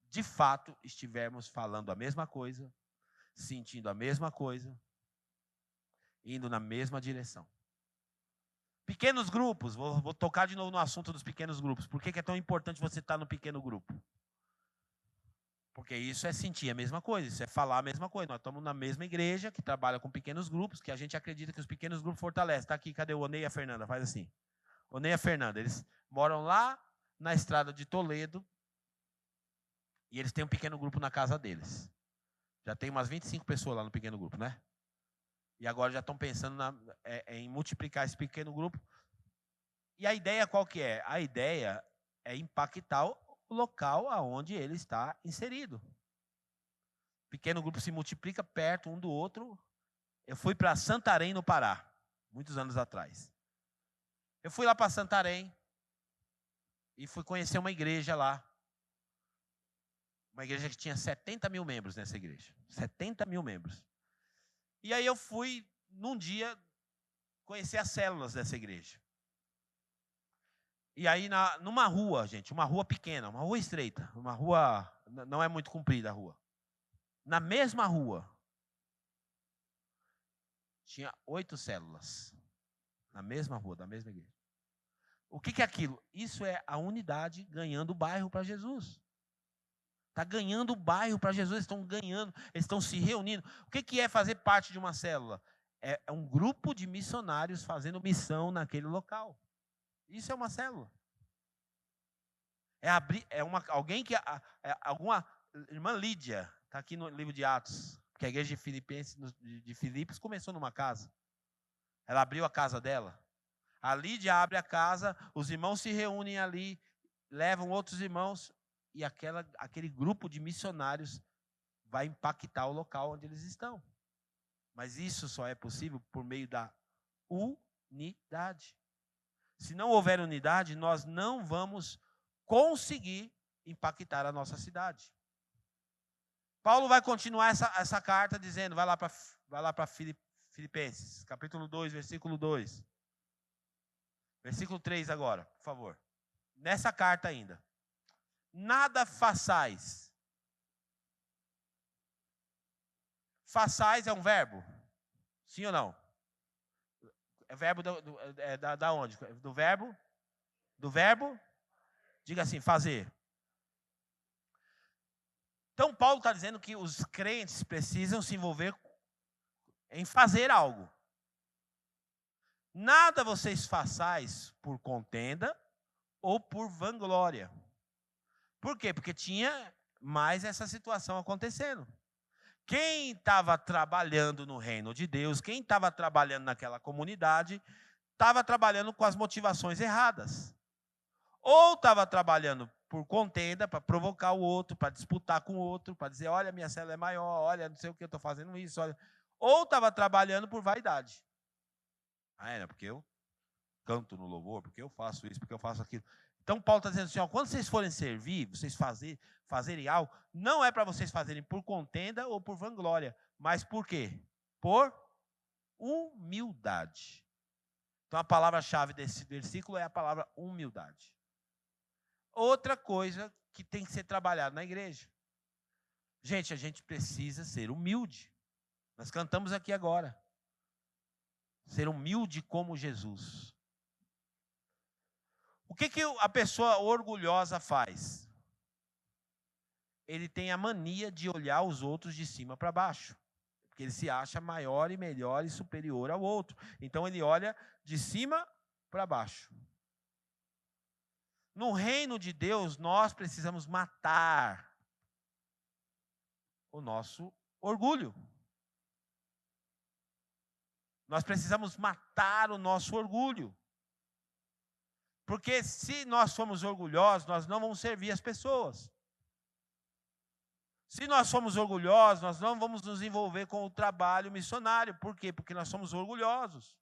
de fato, estivermos falando a mesma coisa, sentindo a mesma coisa, indo na mesma direção. Pequenos grupos, vou tocar de novo no assunto dos pequenos grupos. Por que é tão importante você estar no pequeno grupo? Porque isso é sentir a mesma coisa, isso é falar a mesma coisa. Nós estamos na mesma igreja, que trabalha com pequenos grupos, que a gente acredita que os pequenos grupos fortalecem. Está aqui, cadê o Onei e a Fernanda? Faz assim. Onei e a Fernanda, eles moram lá na estrada de Toledo e eles têm um pequeno grupo na casa deles. Já tem umas 25 pessoas lá no pequeno grupo, né? E agora já estão pensando em multiplicar esse pequeno grupo E a ideia qual que é? A ideia é impactar o local aonde ele está inserido. O pequeno grupo se multiplica perto um do outro. Eu fui para Santarém, no Pará, muitos anos atrás. Eu fui lá para Santarém e fui conhecer uma igreja lá. Uma igreja que tinha 70 mil membros nessa igreja. 70 mil membros. E aí eu fui, num dia, conhecer as células dessa igreja. E aí, numa rua, gente, uma rua pequena, uma rua estreita, uma rua, não é muito comprida a rua. Na mesma rua, tinha 8 células. Na mesma rua, da mesma igreja. O que é aquilo? Isso é a unidade ganhando o bairro para Jesus. Está ganhando o bairro para Jesus, eles estão ganhando, eles estão se reunindo. O que é fazer parte de uma célula? É um grupo de missionários fazendo missão naquele local. Isso é uma célula. Alguém que. Alguma irmã Lídia, está aqui no livro de Atos, que a igreja de Filipos começou numa casa. Ela abriu a casa dela. A Lídia abre a casa, os irmãos se reúnem ali, levam outros irmãos, e aquele grupo de missionários vai impactar o local onde eles estão. Mas isso só é possível por meio da unidade. Se não houver unidade, nós não vamos conseguir impactar a nossa cidade. Paulo vai continuar essa carta dizendo, vai lá para Filipenses, capítulo 2, versículo 2. Versículo 3 agora, por favor. Nessa carta ainda. Nada façais. Façais é um verbo? Sim ou não? É verbo da onde? Do verbo? Do verbo? Diga assim, fazer. Então, Paulo está dizendo que os crentes precisam se envolver em fazer algo. Nada vocês façais por contenda ou por vanglória. Por quê? Porque tinha mais essa situação acontecendo. Quem estava trabalhando no reino de Deus, quem estava trabalhando naquela comunidade, estava trabalhando com as motivações erradas. Ou estava trabalhando por contenda, para provocar o outro, para disputar com o outro, para dizer, olha, minha célula é maior, olha, não sei o que, eu estou fazendo isso. Olha. Ou estava trabalhando por vaidade. Porque eu canto no louvor, porque eu faço isso, porque eu faço aquilo. Então, Paulo está dizendo assim, quando vocês forem servir, vocês fazerem algo, não é para vocês fazerem por contenda ou por vanglória, mas por quê? Por humildade. Então, a palavra-chave desse versículo é a palavra humildade. Outra coisa que tem que ser trabalhada na igreja. Gente, a gente precisa ser humilde. Nós cantamos aqui agora. Ser humilde como Jesus. O que a pessoa orgulhosa faz? Ele tem a mania de olhar os outros de cima para baixo. Porque ele se acha maior e melhor e superior ao outro. Então ele olha de cima para baixo. No reino de Deus, nós precisamos matar o nosso orgulho. Nós precisamos matar o nosso orgulho. Porque se nós formos orgulhosos, nós não vamos servir as pessoas. Se nós somos orgulhosos, nós não vamos nos envolver com o trabalho missionário. Por quê? Porque nós somos orgulhosos.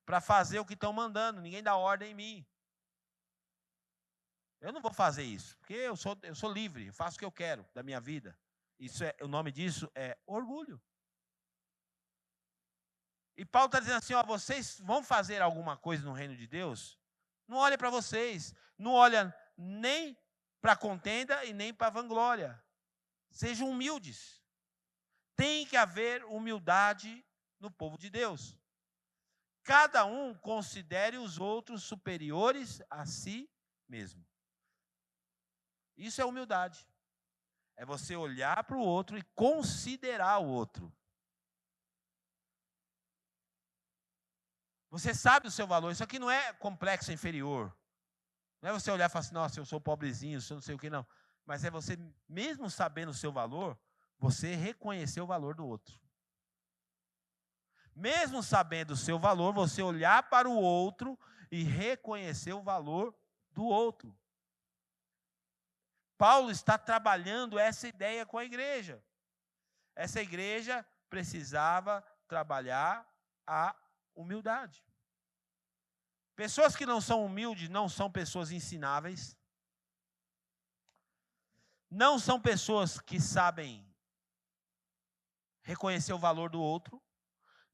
Para fazer o que estão mandando. Ninguém dá ordem em mim. Eu não vou fazer isso. Porque eu sou livre. Eu faço o que eu quero da minha vida. O nome disso é orgulho. E Paulo está dizendo assim, vocês vão fazer alguma coisa no reino de Deus? Não olha para vocês. Não olha nem para contenda e nem para vanglória. Sejam humildes. Tem que haver humildade no povo de Deus. Cada um considere os outros superiores a si mesmo. Isso é humildade. É você olhar para o outro e considerar o outro. Você sabe o seu valor. Isso aqui não é complexo inferior. Não é você olhar e falar assim, nossa, eu sou pobrezinho, eu sou não sei o que, não. Mas é você, mesmo sabendo o seu valor, você reconhecer o valor do outro. Mesmo sabendo o seu valor, você olhar para o outro e reconhecer o valor do outro. Paulo está trabalhando essa ideia com a igreja. Essa igreja precisava trabalhar a humildade. Pessoas que não são humildes não são pessoas ensináveis. Não são pessoas que sabem reconhecer o valor do outro.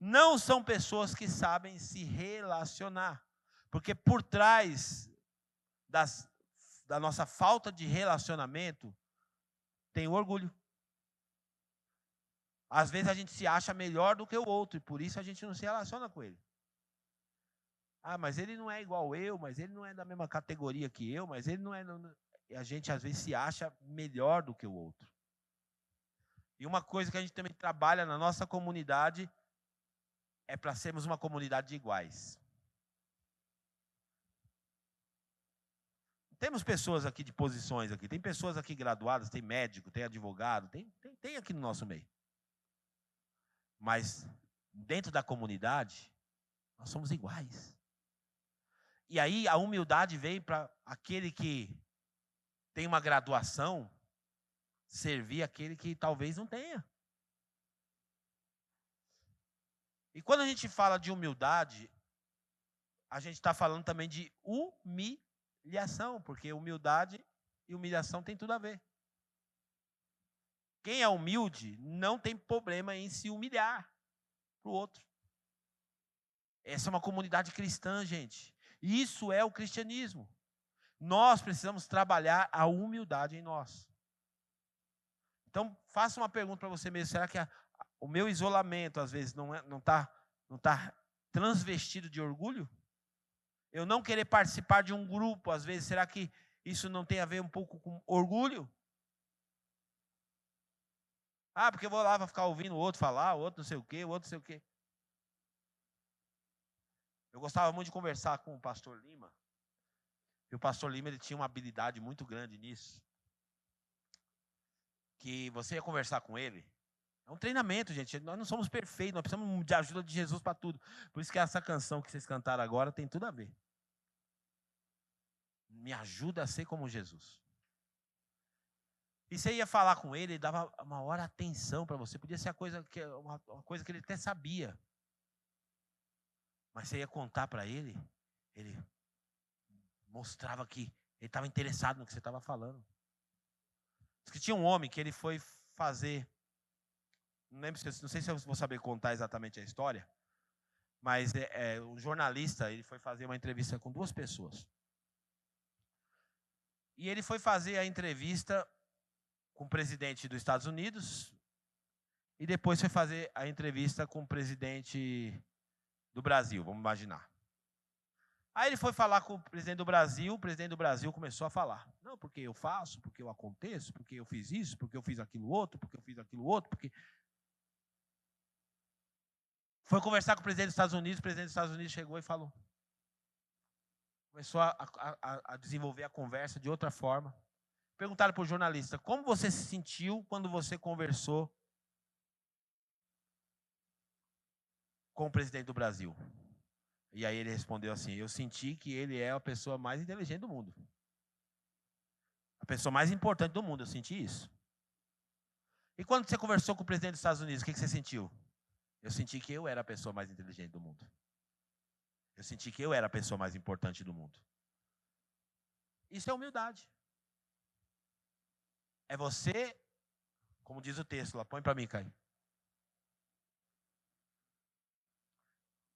Não são pessoas que sabem se relacionar. Porque por trás da nossa falta de relacionamento tem o orgulho. Às vezes a gente se acha melhor do que o outro e por isso a gente não se relaciona com ele. Ah, mas ele não é igual eu, mas ele não é da mesma categoria que eu, mas ele não é... E a gente às vezes se acha melhor do que o outro. E uma coisa que a gente também trabalha na nossa comunidade é para sermos uma comunidade de iguais. Temos pessoas aqui de posições aqui, tem pessoas aqui graduadas, tem médico, tem advogado, tem aqui no nosso meio. Mas dentro da comunidade, nós somos iguais. E aí a humildade vem para aquele que tem uma graduação servir aquele que talvez não tenha. E quando a gente fala de humildade, a gente está falando também de humilhação, porque humildade e humilhação tem tudo a ver. Quem é humilde não tem problema em se humilhar para o outro. Essa é uma comunidade cristã, gente. Isso é o cristianismo. Nós precisamos trabalhar a humildade em nós. Então, faça uma pergunta para você mesmo. Será que o meu isolamento, às vezes, não tá transvestido de orgulho? Eu não querer participar de um grupo, às vezes, será que isso não tem a ver um pouco com orgulho? Ah, porque eu vou lá para ficar ouvindo o outro falar, o outro não sei o quê, o outro não sei o quê. Eu gostava muito de conversar com o pastor Lima. E o pastor Lima ele tinha uma habilidade muito grande nisso. Que você ia conversar com ele. É um treinamento, gente. Nós não somos perfeitos, nós precisamos de ajuda de Jesus para tudo. Por isso que essa canção que vocês cantaram agora tem tudo a ver. Me ajuda a ser como Jesus. E você ia falar com ele, ele dava uma maior atenção para você. Podia ser uma coisa que ele até sabia. Mas você ia contar para ele, ele mostrava que ele estava interessado no que você estava falando. Diz que tinha um homem que ele foi fazer, não sei se eu vou saber contar exatamente a história, mas um jornalista, ele foi fazer uma entrevista com 2 pessoas. E ele foi fazer a entrevista com o presidente dos Estados Unidos e depois foi fazer a entrevista com o presidente do Brasil, vamos imaginar. Aí ele foi falar com o presidente do Brasil começou a falar. Não, porque eu faço, porque eu aconteço, porque eu fiz isso, porque eu fiz aquilo outro, porque... Foi conversar com o presidente dos Estados Unidos chegou e falou. Começou a desenvolver a conversa de outra forma. Perguntaram para o jornalista, como você se sentiu quando você conversou com o presidente do Brasil? E aí ele respondeu assim, eu senti que ele é a pessoa mais inteligente do mundo. A pessoa mais importante do mundo, eu senti isso. E quando você conversou com o presidente dos Estados Unidos, o que você sentiu? Eu senti que eu era a pessoa mais inteligente do mundo. Eu senti que eu era a pessoa mais importante do mundo. Isso é humildade. É você, como diz o texto lá, põe para mim, Caio.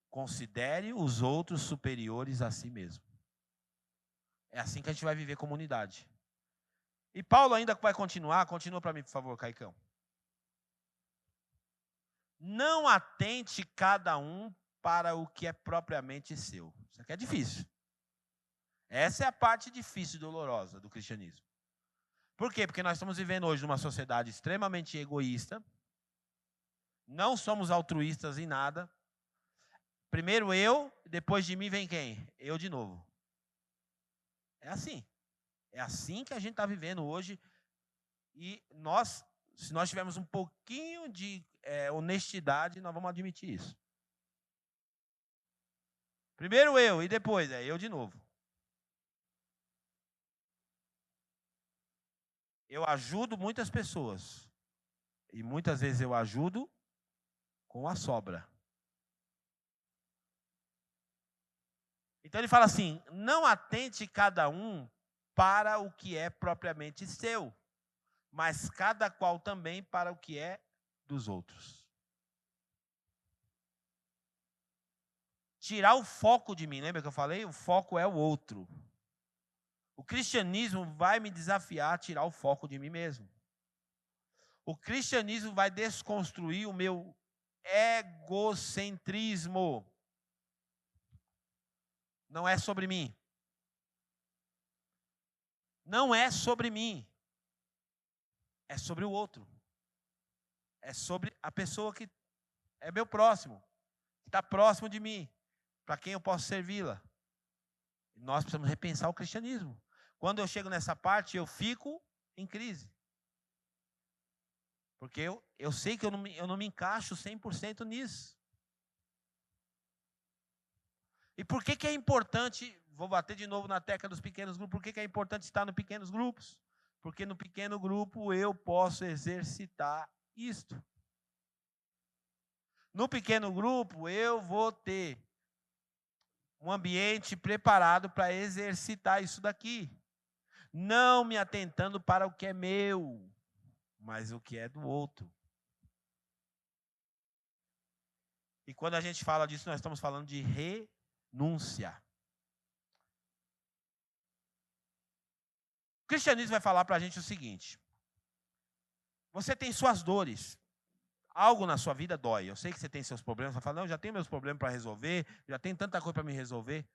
Considere os outros superiores a si mesmo. É assim que a gente vai viver comunidade. E Paulo ainda vai continuar. Continua para mim, por favor, Caicão. Não atente cada um para o que é propriamente seu. Isso aqui é difícil. Essa é a parte difícil e dolorosa do cristianismo. Por quê? Porque nós estamos vivendo hoje numa sociedade extremamente egoísta. Não somos altruístas em nada. Primeiro eu, depois de mim vem quem? Eu de novo. É assim. É assim que a gente está vivendo hoje. E nós, se nós tivermos um pouquinho de honestidade, nós vamos admitir isso. Primeiro eu e depois é eu de novo. Eu ajudo muitas pessoas. E muitas vezes eu ajudo com a sobra. Então ele fala assim: não atente cada um para o que é propriamente seu, mas cada qual também para o que é dos outros. Tirar o foco de mim, lembra que eu falei? O foco é o outro. O cristianismo vai me desafiar a tirar o foco de mim mesmo. O cristianismo vai desconstruir o meu egocentrismo. Não é sobre mim. Não é sobre mim. É sobre o outro. É sobre a pessoa que é meu próximo, que está próximo de mim, para quem eu posso servi-la. Nós precisamos repensar o cristianismo. Quando eu chego nessa parte, eu fico em crise. Porque eu sei que eu não me encaixo 100% nisso. E por que é importante, vou bater de novo na tecla dos pequenos grupos, por que é importante estar nos pequenos grupos? Porque no pequeno grupo eu posso exercitar isto. No pequeno grupo eu vou ter um ambiente preparado para exercitar isso daqui. Não me atentando para o que é meu, mas o que é do outro. E quando a gente fala disso, nós estamos falando de renúncia. O cristianismo vai falar para a gente o seguinte: você tem suas dores, algo na sua vida dói. Eu sei que você tem seus problemas, você fala, não, já tenho meus problemas para resolver, já tenho tanta coisa para me resolver.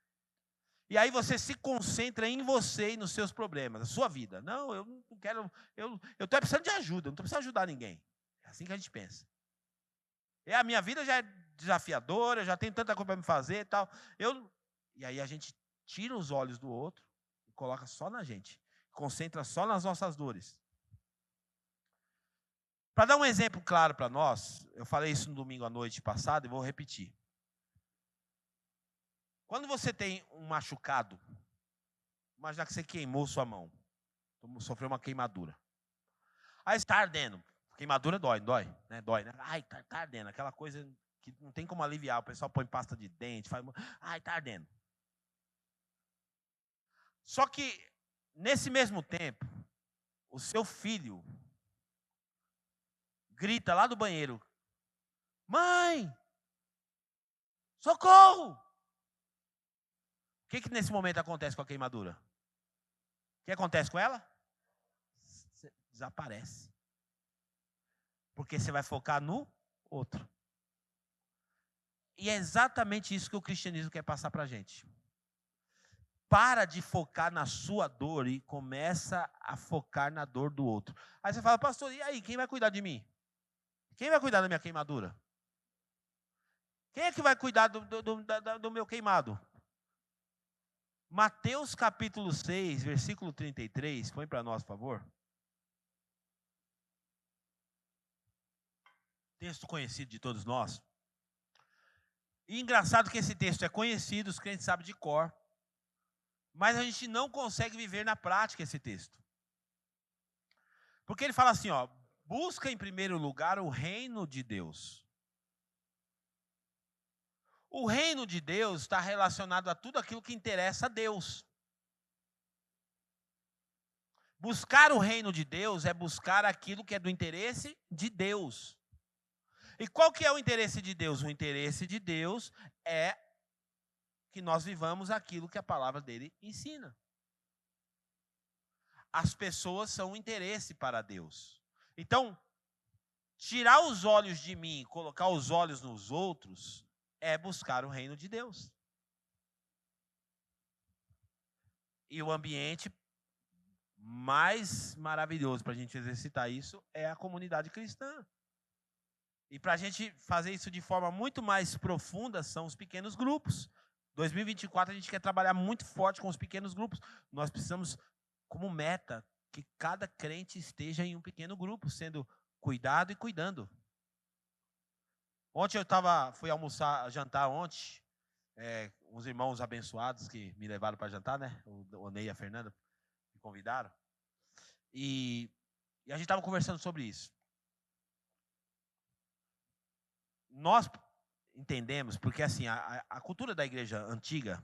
E aí você se concentra em você e nos seus problemas, na sua vida. Não, eu não quero, eu estou precisando de ajuda, eu não estou precisando ajudar ninguém. É assim que a gente pensa. A minha vida já é desafiadora, eu já tenho tanta coisa para me fazer e tal. E aí a gente tira os olhos do outro e coloca só na gente. Concentra só nas nossas dores. Para dar um exemplo claro para nós, eu falei isso no domingo à noite passado e vou repetir. Quando você tem um machucado, imagina que você queimou sua mão, sofreu uma queimadura. Aí está ardendo. Queimadura dói, né? Dói, né? Ai, tá ardendo. Aquela coisa que não tem como aliviar. O pessoal põe pasta de dente, faz. Ai, tá ardendo. Só que, nesse mesmo tempo, o seu filho grita lá do banheiro: mãe, socorro! O que nesse momento acontece com a queimadura? O que acontece com ela? Você desaparece. Porque você vai focar no outro. E é exatamente isso que o cristianismo quer passar para a gente. Para de focar na sua dor e começa a focar na dor do outro. Aí você fala, pastor, e aí, quem vai cuidar de mim? Quem vai cuidar da minha queimadura? Quem é que vai cuidar do meu queimado? Mateus capítulo 6, versículo 33, põe para nós, por favor. Texto conhecido de todos nós. E engraçado que esse texto é conhecido, os crentes sabem de cor, mas a gente não consegue viver na prática esse texto. Porque ele fala assim, ó, busca em primeiro lugar o reino de Deus. O reino de Deus está relacionado a tudo aquilo que interessa a Deus. Buscar o reino de Deus é buscar aquilo que é do interesse de Deus. E qual que é o interesse de Deus? O interesse de Deus é que nós vivamos aquilo que a palavra dele ensina. As pessoas são um interesse para Deus. Então, tirar os olhos de mim, colocar os olhos nos outros, é buscar o reino de Deus. E o ambiente mais maravilhoso para a gente exercitar isso é a comunidade cristã. E para a gente fazer isso de forma muito mais profunda são os pequenos grupos. 2024 a gente quer trabalhar muito forte com os pequenos grupos. Nós precisamos, como meta, que cada crente esteja em um pequeno grupo, sendo cuidado e cuidando. Ontem fui jantar ontem, uns irmãos abençoados que me levaram para jantar, né? O Ney e a Fernanda me convidaram. E a gente estava conversando sobre isso. Nós entendemos, porque assim, a cultura da igreja antiga,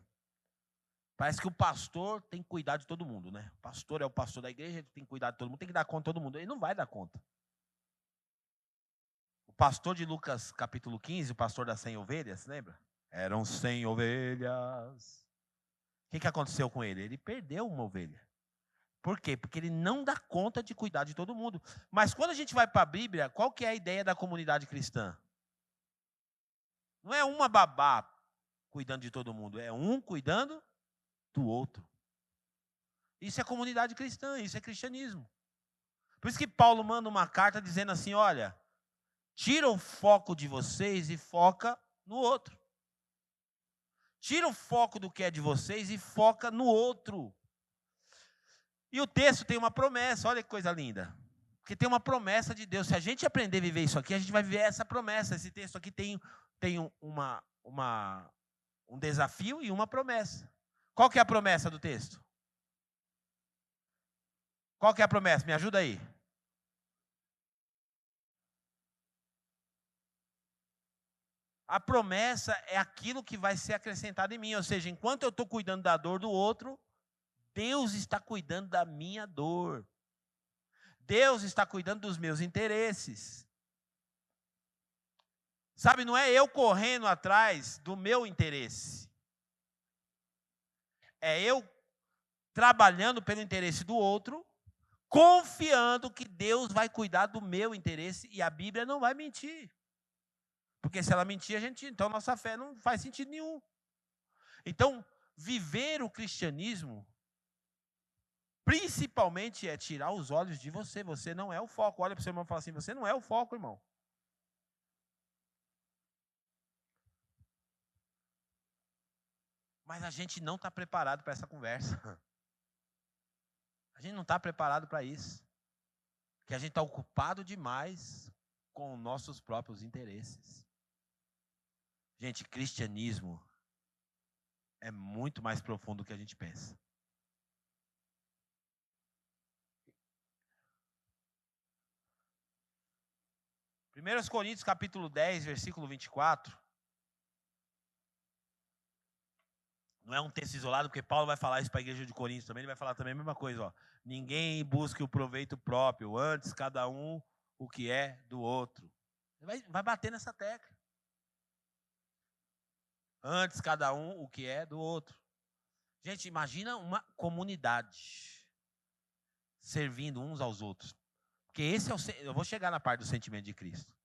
parece que o pastor tem que cuidar de todo mundo, né? O pastor é o pastor da igreja, ele tem que cuidar de todo mundo, tem que dar conta de todo mundo. Ele não vai dar conta. O pastor de Lucas capítulo 15, o pastor das 100 ovelhas, lembra? Eram 100 ovelhas. O que aconteceu com ele? Ele perdeu uma ovelha. Por quê? Porque ele não dá conta de cuidar de todo mundo. Mas quando a gente vai para a Bíblia, qual que é a ideia da comunidade cristã? Não é uma babá cuidando de todo mundo, é um cuidando do outro. Isso é comunidade cristã, isso é cristianismo. Por isso que Paulo manda uma carta dizendo assim, olha, tira o foco de vocês e foca no outro. Tira o foco do que é de vocês e foca no outro. E o texto tem uma promessa, olha que coisa linda. Porque tem uma promessa de Deus. Se a gente aprender a viver isso aqui, a gente vai viver essa promessa. Esse texto aqui tem um desafio e uma promessa. Qual que é a promessa do texto? Qual que é a promessa? Me ajuda aí. A promessa é aquilo que vai ser acrescentado em mim. Ou seja, enquanto eu estou cuidando da dor do outro, Deus está cuidando da minha dor. Deus está cuidando dos meus interesses. Sabe, não é eu correndo atrás do meu interesse. É eu trabalhando pelo interesse do outro, confiando que Deus vai cuidar do meu interesse e a Bíblia não vai mentir. Porque se ela mentir, então nossa fé não faz sentido nenhum. Então, viver o cristianismo, principalmente, é tirar os olhos de você. Você não é o foco. Olha para o seu irmão e fala assim, você não é o foco, irmão. Mas a gente não está preparado para essa conversa. A gente não está preparado para isso. Porque a gente está ocupado demais com nossos próprios interesses. Gente, cristianismo é muito mais profundo do que a gente pensa. Primeiros Coríntios capítulo 10, versículo 24. Não é um texto isolado, porque Paulo vai falar isso para a igreja de Coríntios também, ele vai falar também a mesma coisa. Ó. Ninguém busque o proveito próprio, antes cada um o que é do outro. Vai bater nessa tecla. Antes cada um o que é do outro. Gente, imagina uma comunidade servindo uns aos outros. Porque esse é eu vou chegar na parte do sentimento de Cristo.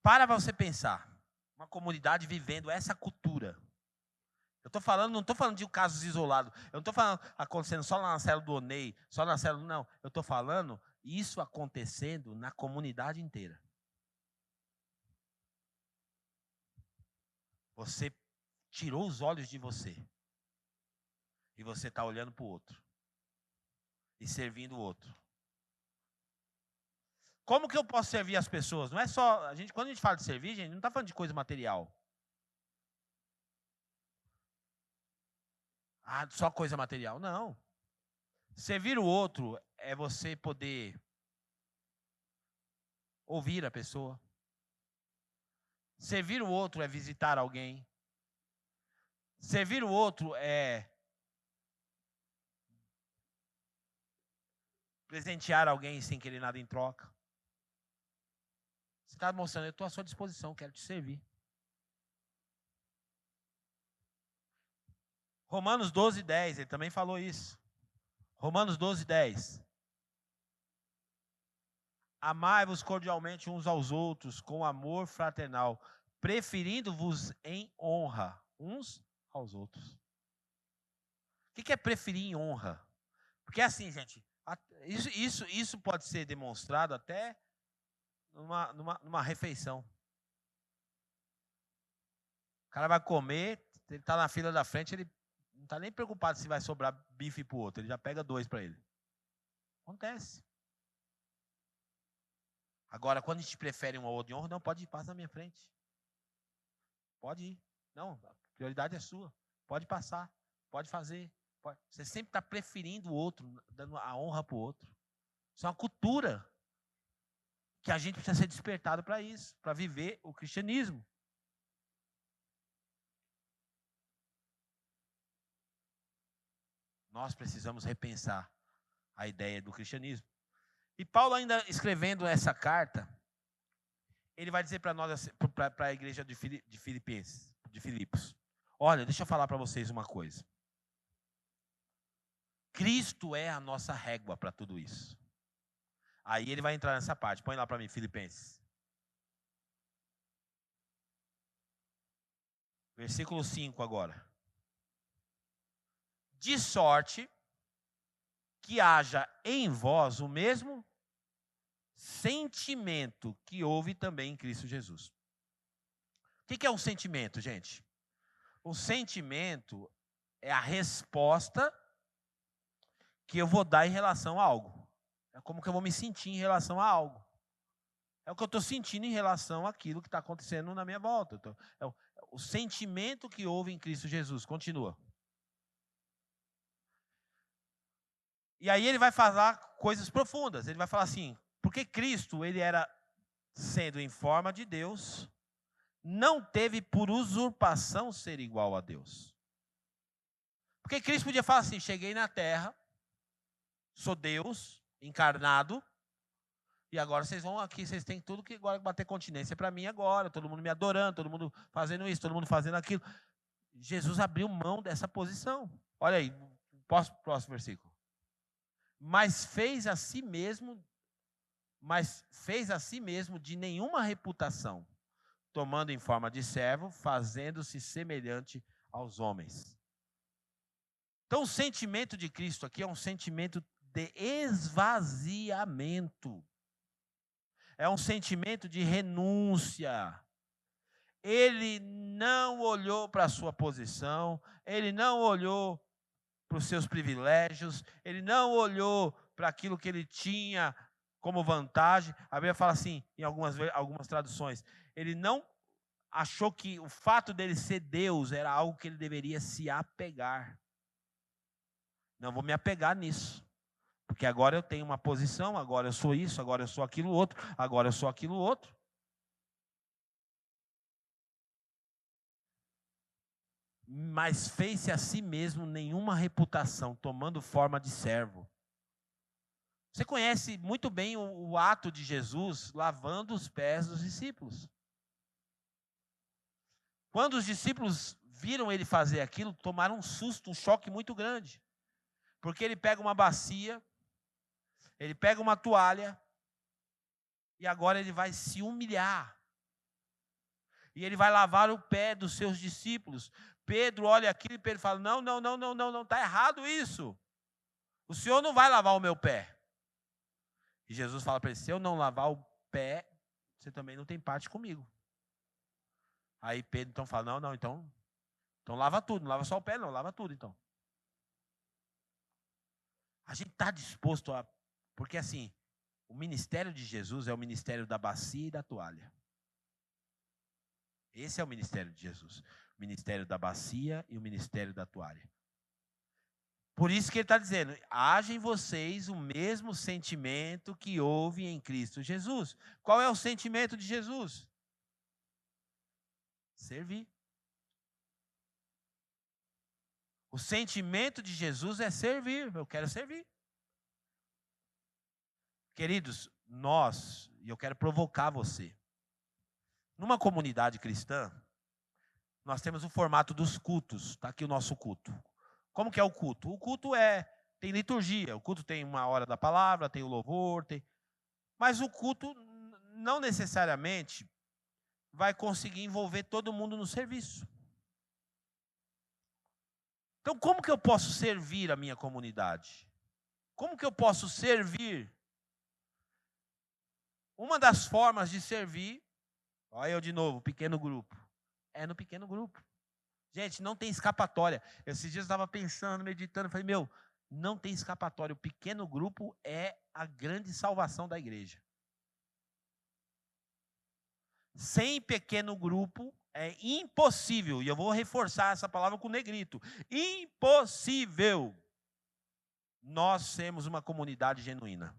Para você pensar, uma comunidade vivendo essa cultura. Eu tô falando, não estou falando de casos isolados. Eu não estou falando acontecendo só na célula do Onei, só na célula, não. Eu estou falando isso acontecendo na comunidade inteira. Você tirou os olhos de você. E você está olhando para o outro. E servindo o outro. Como que eu posso servir as pessoas? Não é só. Quando a gente fala de servir, gente, não está falando de coisa material. Ah, só coisa material. Não. Servir o outro é você poder ouvir a pessoa. Servir o outro é visitar alguém. Servir o outro é presentear alguém sem querer nada em troca. Você está mostrando, eu estou à sua disposição, quero te servir. Romanos 12, 10, ele também falou isso. Romanos 12, 10. Amai-vos cordialmente uns aos outros com amor fraternal, preferindo-vos em honra uns aos outros. O que é preferir em honra? Porque assim, gente, isso pode ser demonstrado até numa refeição. O cara vai comer, ele está na fila da frente, ele não está nem preocupado se vai sobrar bife para o outro, ele já pega 2 para ele. Acontece. Agora, quando a gente prefere um ao outro de honra, não pode ir, passa na minha frente. Pode ir. Não, a prioridade é sua. Pode passar, pode fazer. Pode. Você sempre está preferindo o outro, dando a honra para o outro. Isso é uma cultura que a gente precisa ser despertado para isso, para viver o cristianismo. Nós precisamos repensar a ideia do cristianismo. E Paulo, ainda escrevendo essa carta, ele vai dizer para nós, para a igreja de Filipos, olha, deixa eu falar para vocês uma coisa. Cristo é a nossa régua para tudo isso. Aí ele vai entrar nessa parte. Põe lá para mim, Filipenses. Versículo 5 agora. De sorte que haja em vós o mesmo sentimento que houve também em Cristo Jesus. O que é um sentimento, gente? O sentimento é a resposta que eu vou dar em relação a algo. É como que eu vou me sentir em relação a algo. É o que eu estou sentindo em relação àquilo que está acontecendo na minha volta. Então, é o sentimento que houve em Cristo Jesus. Continua. E aí ele vai falar coisas profundas. Ele vai falar assim, porque Cristo, ele era, sendo em forma de Deus, não teve por usurpação ser igual a Deus. Porque Cristo podia falar assim, cheguei na terra, sou Deus, encarnado, e agora vocês vão aqui, vocês têm tudo que agora bater continência para mim agora, todo mundo me adorando, todo mundo fazendo isso, todo mundo fazendo aquilo. Jesus abriu mão dessa posição. Olha aí, próximo versículo. Mas fez a si mesmo de nenhuma reputação, tomando em forma de servo, fazendo-se semelhante aos homens. Então, o sentimento de Cristo aqui é um sentimento de esvaziamento. É um sentimento de renúncia. Ele não olhou para a sua posição, ele não olhou para os seus privilégios, ele não olhou para aquilo que ele tinha como vantagem. A Bíblia fala assim, em algumas traduções, ele não achou que o fato dele ser Deus era algo que ele deveria se apegar. Não vou me apegar nisso, porque agora eu tenho uma posição, agora eu sou isso, agora eu sou aquilo outro, agora eu sou aquilo outro. Mas fez-se a si mesmo nenhuma reputação, tomando forma de servo. Você conhece muito bem o ato de Jesus lavando os pés dos discípulos. Quando os discípulos viram ele fazer aquilo, tomaram um susto, um choque muito grande. Porque ele pega uma bacia, ele pega uma toalha, e agora ele vai se humilhar. E ele vai lavar o pé dos seus discípulos. Pedro olha aquilo e Pedro fala, não, está errado isso. O Senhor não vai lavar o meu pé. E Jesus fala para ele, se eu não lavar o pé, você também não tem parte comigo. Aí Pedro então fala, não, então lava tudo, não lava só o pé não, lava tudo então. A gente está disposto a... Porque assim, o ministério de Jesus é o ministério da bacia e da toalha. Esse é o ministério de Jesus. O ministério da bacia e o ministério da toalha. Por isso que ele está dizendo, haja em vocês o mesmo sentimento que houve em Cristo Jesus. Qual é o sentimento de Jesus? Servir. O sentimento de Jesus é servir. Eu quero servir. Queridos, e eu quero provocar você. Numa comunidade cristã, nós temos o formato dos cultos. Está aqui o nosso culto. Como que é o culto? O culto tem liturgia, o culto tem uma hora da palavra, tem o louvor, mas o culto não necessariamente vai conseguir envolver todo mundo no serviço. Então, como que eu posso servir a minha comunidade? Como que eu posso servir? Uma das formas de servir, olha eu de novo, pequeno grupo, é no pequeno grupo. Gente, não tem escapatória. Esses dias eu estava pensando, meditando, falei, não tem escapatória. O pequeno grupo é a grande salvação da igreja. Sem pequeno grupo É impossível, e eu vou reforçar essa palavra com negrito. Impossível nós sermos uma comunidade genuína.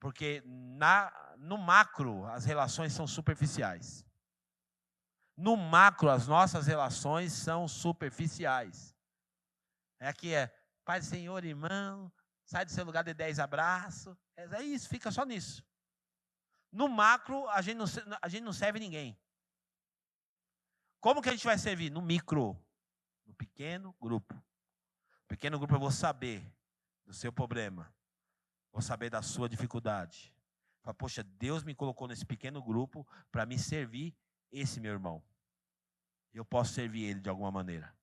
Porque no macro, as relações são superficiais. No macro, as nossas relações são superficiais. Aqui é, Pai do Senhor, irmão, sai do seu lugar de 10 abraços. É isso, fica só nisso. No macro, a gente não serve ninguém. Como que a gente vai servir? No micro, no pequeno grupo. No pequeno grupo eu vou saber do seu problema. Vou saber da sua dificuldade. Fala, poxa, Deus me colocou nesse pequeno grupo para me servir esse meu irmão. Eu posso servir ele de alguma maneira.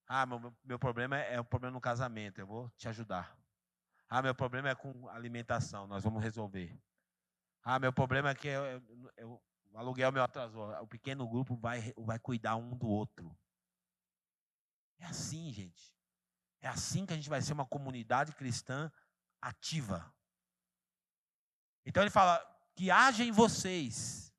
Ah, meu problema é um problema no casamento, eu vou te ajudar. Ah, meu problema é com alimentação, nós vamos resolver. Ah, meu problema é que o aluguel meu atrasou. O pequeno grupo vai cuidar um do outro. É assim, gente. É assim que a gente vai ser uma comunidade cristã ativa. Então ele fala, que haja em vocês,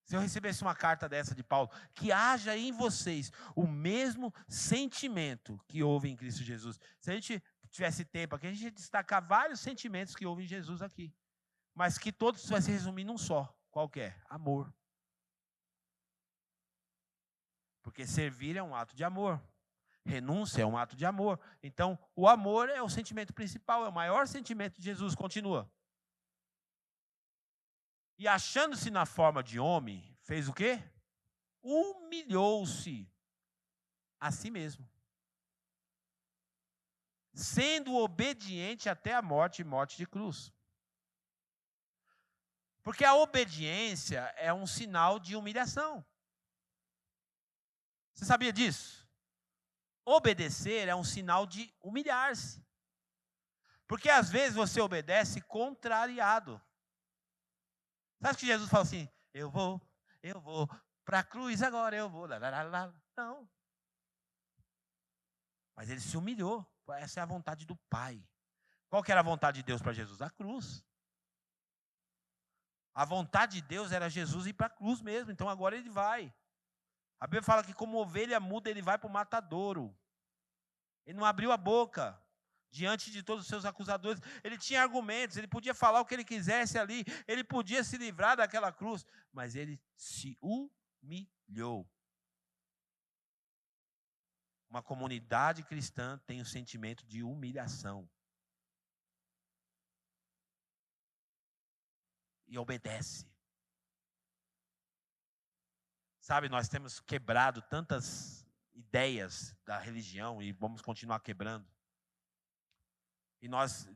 se eu recebesse uma carta dessa de Paulo, que haja em vocês o mesmo sentimento que houve em Cristo Jesus. Se a gente tivesse tempo aqui, a gente ia destacar vários sentimentos que houve em Jesus aqui. Mas que todos vai se resumir num só. Qual que é? Amor. Porque servir é um ato de amor. Renúncia é um ato de amor. Então, o amor é o sentimento principal, é o maior sentimento de Jesus. Continua. E achando-se na forma de homem, fez o quê? Humilhou-se a si mesmo. Sendo obediente até a morte e morte de cruz. Porque a obediência é um sinal de humilhação. Você sabia disso? Obedecer é um sinal de humilhar-se. Porque às vezes você obedece contrariado. Sabe que Jesus fala assim, eu vou para a cruz agora, eu vou. Não. Mas ele se humilhou. Essa é a vontade do Pai. Qual que era a vontade de Deus para Jesus? A cruz. A vontade de Deus era Jesus ir para a cruz mesmo. Então agora ele vai. A Bíblia fala que como ovelha muda, ele vai para o matadouro. Ele não abriu a boca diante de todos os seus acusadores. Ele tinha argumentos, ele podia falar o que ele quisesse ali. Ele podia se livrar daquela cruz. Mas ele se humilhou. Uma comunidade cristã tem o sentimento de humilhação. E obedece. Sabe, nós temos quebrado tantas ideias da religião e vamos continuar quebrando. E nós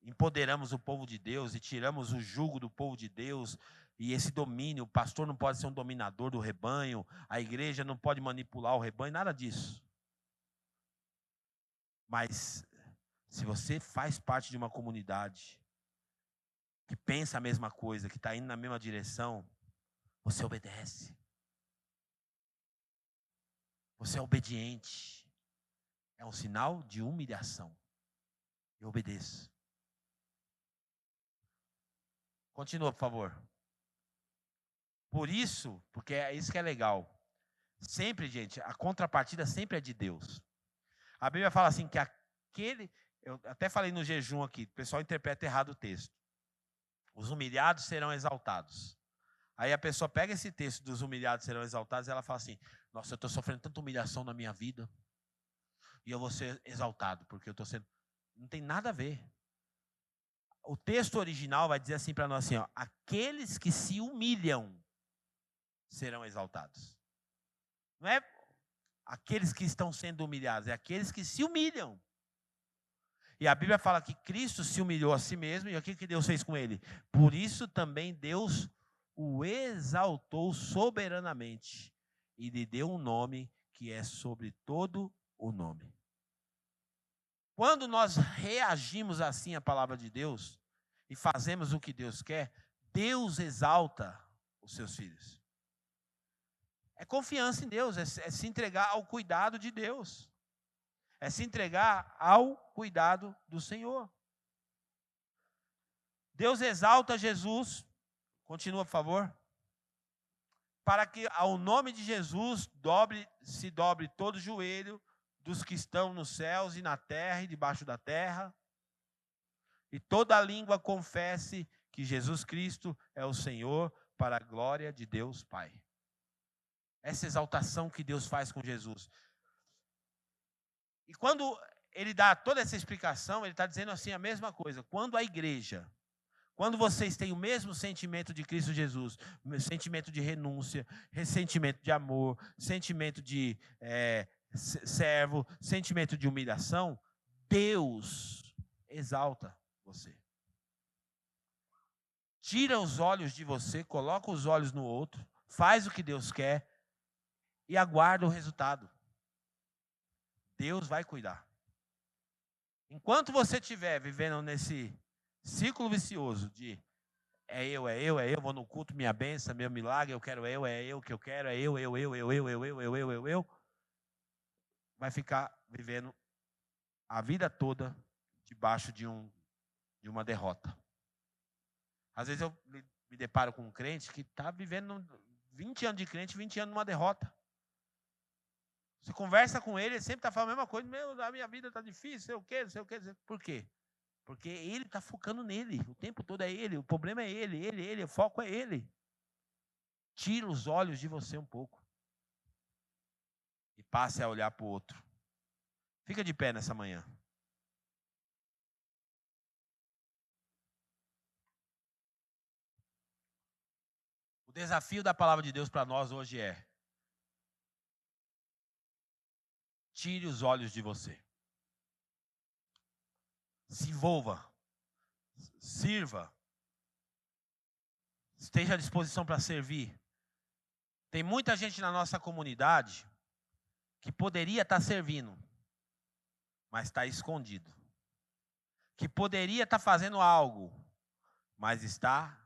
empoderamos o povo de Deus e tiramos o jugo do povo de Deus e esse domínio. O pastor não pode ser um dominador do rebanho, a igreja não pode manipular o rebanho, nada disso. Mas se você faz parte de uma comunidade que pensa a mesma coisa, que está indo na mesma direção, você obedece. Você é obediente. É um sinal de humilhação. Eu obedeço. Continua, por favor. Por isso, porque é isso que é legal. Sempre, gente, a contrapartida sempre é de Deus. A Bíblia fala assim que eu até falei no jejum aqui, o pessoal interpreta errado o texto. Os humilhados serão exaltados. Aí a pessoa pega esse texto dos humilhados serão exaltados e ela fala assim, nossa, eu estou sofrendo tanta humilhação na minha vida e eu vou ser exaltado, porque eu estou sendo... Não tem nada a ver. O texto original vai dizer assim para nós assim, ó, aqueles que se humilham serão exaltados. Não é aqueles que estão sendo humilhados, é aqueles que se humilham. E a Bíblia fala que Cristo se humilhou a si mesmo, e o que Deus fez com ele? Por isso também Deus o exaltou soberanamente e lhe deu um nome que é sobre todo o nome. Quando nós reagimos assim à palavra de Deus e fazemos o que Deus quer, Deus exalta os seus filhos. É confiança em Deus, é se entregar ao cuidado de Deus. É se entregar ao cuidado do Senhor. Deus exalta Jesus Continua, por favor. Para que ao nome de Jesus se dobre todo joelho dos que estão nos céus e na terra e debaixo da terra, e toda língua confesse que Jesus Cristo é o Senhor, para a glória de Deus Pai. Essa exaltação que Deus faz com Jesus. E quando ele dá toda essa explicação, ele está dizendo assim a mesma coisa. Quando a igreja, quando vocês têm o mesmo sentimento de Cristo Jesus, sentimento de renúncia, sentimento de amor, sentimento de servo, sentimento de humilhação, Deus exalta você. Tira os olhos de você, coloca os olhos no outro, faz o que Deus quer e aguarda o resultado. Deus vai cuidar. Enquanto você estiver vivendo nesse ciclo vicioso de é eu, vou no culto, minha bênção, meu milagre, eu quero é eu que eu quero, é eu, vai ficar vivendo a vida toda debaixo de uma derrota. Às vezes eu me deparo com um crente que está vivendo 20 anos de crente, 20 anos numa derrota. Você conversa com ele, ele sempre está falando a mesma coisa. A minha vida está difícil, sei o quê. Por quê? Porque ele está focando nele. O tempo todo é ele. O problema é ele. O foco é ele. Tira os olhos de você um pouco. E passe a olhar para o outro. Fica de pé nessa manhã. O desafio da palavra de Deus para nós hoje é: tire os olhos de você. Se envolva. Sirva. Esteja à disposição para servir. Tem muita gente na nossa comunidade que poderia estar servindo, mas está escondido. Que poderia estar fazendo algo, mas está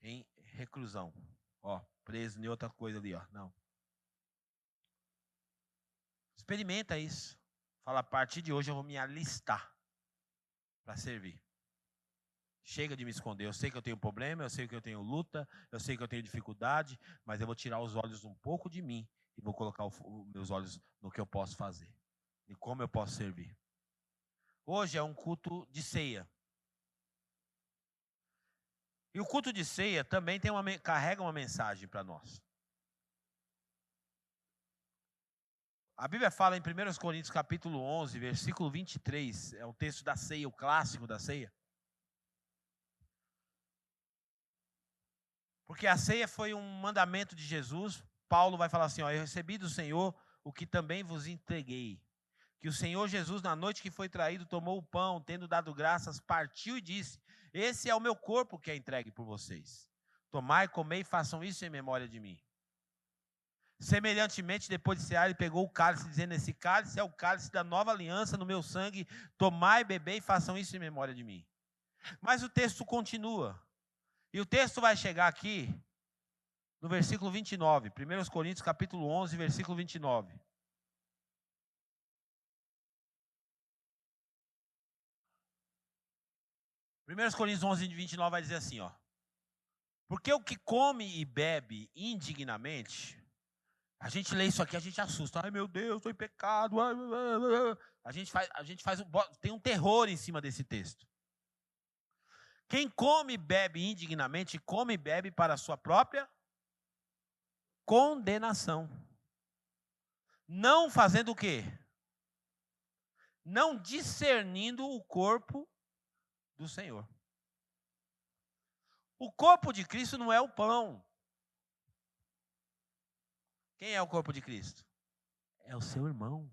em reclusão. Preso em outra coisa ali, Não. Experimenta isso. Fala, a partir de hoje eu vou me alistar para servir. Chega de me esconder. Eu sei que eu tenho problema, eu sei que eu tenho luta, eu sei que eu tenho dificuldade, mas eu vou tirar os olhos um pouco de mim e vou colocar os meus olhos no que eu posso fazer e como eu posso servir. Hoje é um culto de ceia. E o culto de ceia também carrega uma mensagem para nós. A Bíblia fala em 1 Coríntios capítulo 11, versículo 23, é um texto da ceia, o clássico da ceia. Porque a ceia foi um mandamento de Jesus. Paulo vai falar assim, eu recebi do Senhor o que também vos entreguei. Que o Senhor Jesus, na noite que foi traído, tomou o pão, tendo dado graças, partiu e disse, esse é o meu corpo que é entregue por vocês. Tomai, comei e façam isso em memória de mim. Semelhantemente, depois de cear, ele pegou o cálice, dizendo, esse cálice é o cálice da nova aliança no meu sangue, tomai, bebei e façam isso em memória de mim. Mas o texto continua. E o texto vai chegar aqui no versículo 29, 1 Coríntios capítulo 11, versículo 29. Primeiros Coríntios 11, 29 vai dizer assim, porque o que come e bebe indignamente, a gente lê isso aqui, a gente assusta, ai meu Deus, estou em pecado, a gente tem um terror em cima desse texto. Quem come e bebe indignamente, come e bebe para a sua própria condenação. Não fazendo o quê? Não discernindo o corpo do Senhor. O corpo de Cristo não é o pão. Quem é o corpo de Cristo? É o seu irmão.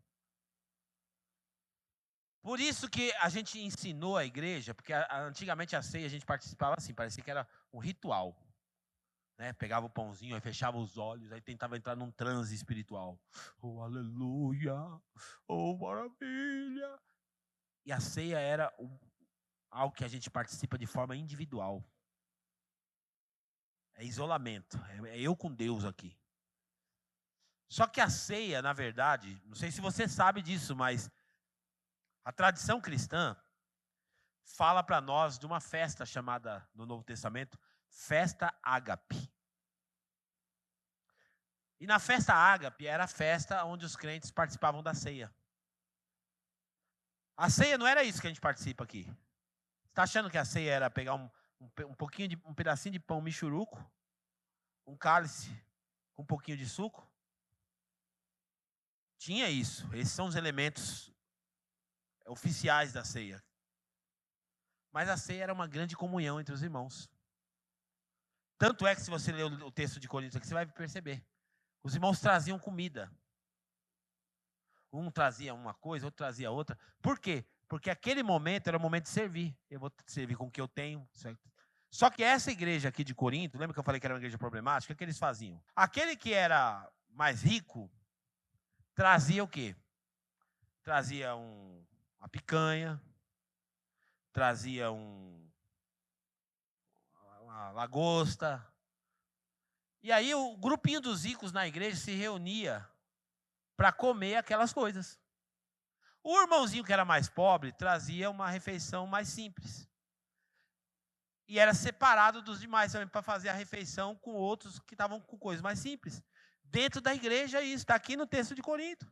Por isso que a gente ensinou a igreja, porque antigamente a ceia a gente participava assim, parecia que era um ritual. Né? Pegava o pãozinho, aí fechava os olhos, aí tentava entrar num transe espiritual. Oh, aleluia! Oh, maravilha! E a ceia era algo que a gente participa de forma individual. É isolamento, é eu com Deus aqui. Só que a ceia, na verdade, não sei se você sabe disso, mas a tradição cristã fala para nós de uma festa chamada, no Novo Testamento, Festa Ágape. E na festa Ágape era a festa onde os crentes participavam da ceia. A ceia não era isso que a gente participa aqui. Você está achando que a ceia era pegar um pedacinho de pão michuruco, um cálice com um pouquinho de suco? Tinha isso. Esses são os elementos oficiais da ceia. Mas a ceia era uma grande comunhão entre os irmãos. Tanto é que se você ler o texto de Coríntios aqui, você vai perceber. Os irmãos traziam comida. Um trazia uma coisa, outro trazia outra. Por quê? Porque aquele momento era o momento de servir. Eu vou servir com o que eu tenho. Certo? Só que essa igreja aqui de Corinto, lembra que eu falei que era uma igreja problemática? O que eles faziam? Aquele que era mais rico, trazia o quê? Trazia uma picanha, trazia uma lagosta. E aí o grupinho dos ricos na igreja se reunia para comer aquelas coisas. O irmãozinho que era mais pobre trazia uma refeição mais simples. E era separado dos demais também para fazer a refeição com outros que estavam com coisas mais simples. Dentro da igreja isso, está aqui no texto de Corinto.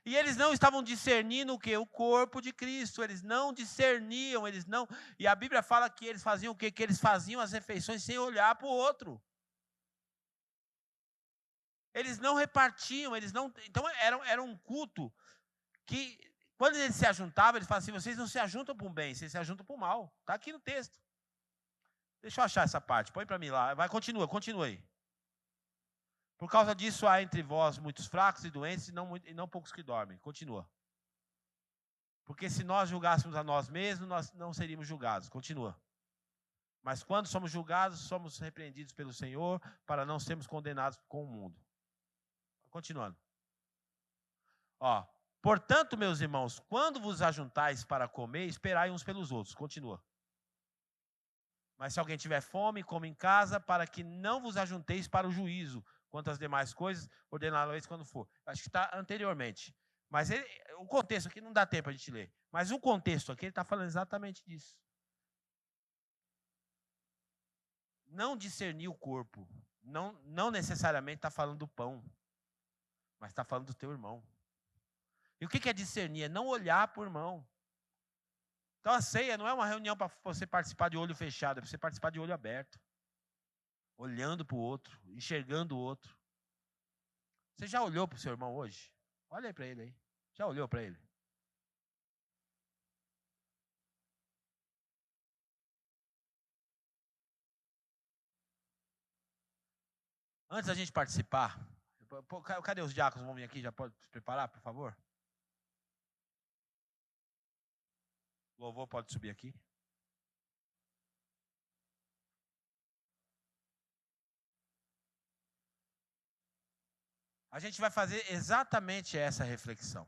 E eles não estavam discernindo o quê? O corpo de Cristo. Eles não discerniam, eles não... E a Bíblia fala que eles faziam o quê? Que eles faziam as refeições sem olhar para o outro. Eles não repartiam, eles não... Então era um culto que, quando eles se ajuntavam, eles falavam assim, vocês não se ajuntam para o bem, vocês se ajuntam para o mal. Está aqui no texto. Deixa eu achar essa parte, põe para mim lá. Vai, continua aí. Por causa disso há entre vós muitos fracos e doentes e não poucos que dormem. Continua. Porque se nós julgássemos a nós mesmos, nós não seríamos julgados. Continua. Mas quando somos julgados, somos repreendidos pelo Senhor para não sermos condenados com o mundo. Continuando. Portanto, meus irmãos, quando vos ajuntais para comer, esperai uns pelos outros. Continua. Mas se alguém tiver fome, come em casa, para que não vos ajunteis para o juízo. Quanto às demais coisas, ordená-lo-eis quando for. Acho que está anteriormente. Mas o contexto aqui não dá tempo a gente ler. Mas o contexto aqui, ele está falando exatamente disso. Não discernir o corpo. Não necessariamente está falando do pão. Mas está falando do teu irmão. E o que é discernir? É não olhar para o irmão. Então a ceia não é uma reunião para você participar de olho fechado, é para você participar de olho aberto. Olhando para o outro, enxergando o outro. Você já olhou para o seu irmão hoje? Olha aí para ele aí. Já olhou para ele? Antes da gente participar, cadê os diáconos? Vão vir aqui, já pode se preparar, por favor? O louvor pode subir aqui. A gente vai fazer exatamente essa reflexão.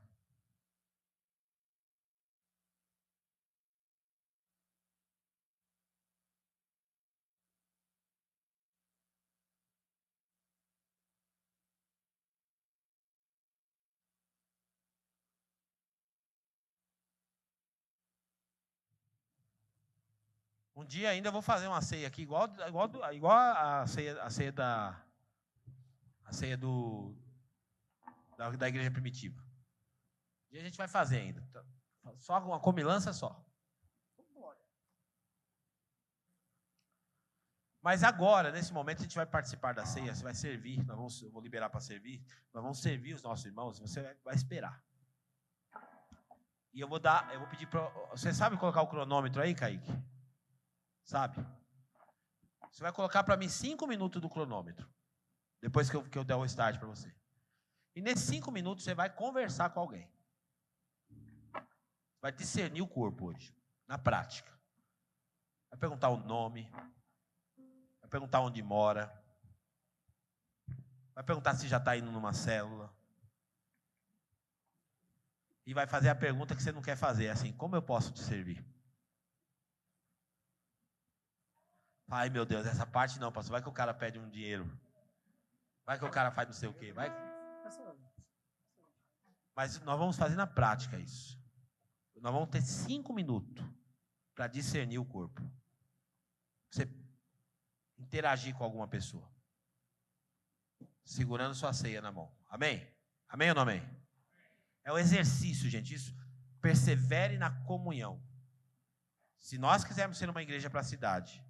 Um dia ainda eu vou fazer uma ceia aqui, igual a ceia da igreja primitiva. Um dia a gente vai fazer ainda. Só uma comilança só. Mas agora, nesse momento, a gente vai participar da ceia, você vai servir, eu vou liberar para servir, nós vamos servir os nossos irmãos, você vai esperar. E eu vou pedir para... Você sabe colocar o cronômetro aí, Kaique? Sabe? Você vai colocar para mim 5 minutos do cronômetro. Depois que eu der o start para você. E nesses 5 minutos você vai conversar com alguém. Vai discernir o corpo hoje, na prática. Vai perguntar o nome. Vai perguntar onde mora. Vai perguntar se já está indo numa célula. E vai fazer a pergunta que você não quer fazer, assim, como eu posso te servir? Ai, meu Deus, essa parte não, pastor. Vai que o cara pede um dinheiro. Vai que o cara faz não sei o quê. Vai. Mas nós vamos fazer na prática isso. Nós vamos ter 5 minutos para discernir o corpo. Você interagir com alguma pessoa. Segurando sua ceia na mão. Amém? Amém ou não amém? É um exercício, gente. Isso. Persevere na comunhão. Se nós quisermos ser uma igreja para a cidade,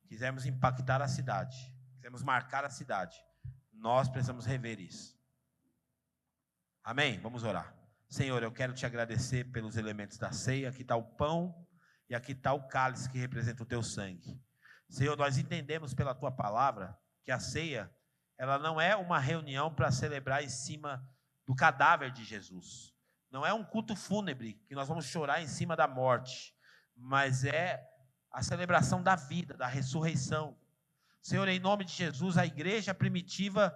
quisermos impactar a cidade, quisermos marcar a cidade, nós precisamos rever isso. Amém? Vamos orar. Senhor, eu quero te agradecer pelos elementos da ceia. Aqui está o pão e aqui está o cálice que representa o teu sangue. Senhor, nós entendemos pela tua palavra que a ceia, ela não é uma reunião para celebrar em cima do cadáver de Jesus. Não é um culto fúnebre que nós vamos chorar em cima da morte, mas é a celebração da vida, da ressurreição. Senhor, em nome de Jesus, a igreja primitiva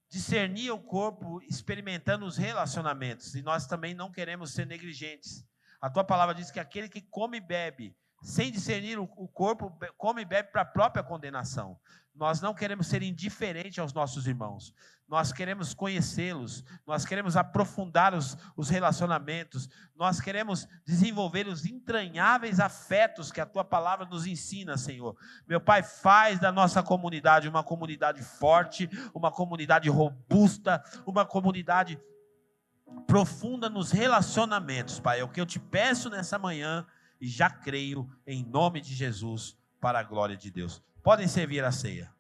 discernia o corpo experimentando os relacionamentos, e nós também não queremos ser negligentes. A tua palavra diz que aquele que come e bebe sem discernir o corpo, come e bebe para a própria condenação. Nós não queremos ser indiferentes aos nossos irmãos. Nós queremos conhecê-los. Nós queremos aprofundar os relacionamentos. Nós queremos desenvolver os entranháveis afetos que a tua palavra nos ensina, Senhor. Meu Pai, faz da nossa comunidade uma comunidade forte, uma comunidade robusta, uma comunidade profunda nos relacionamentos, Pai. É o que eu te peço nessa manhã. E já creio em nome de Jesus, para a glória de Deus. Podem servir a ceia.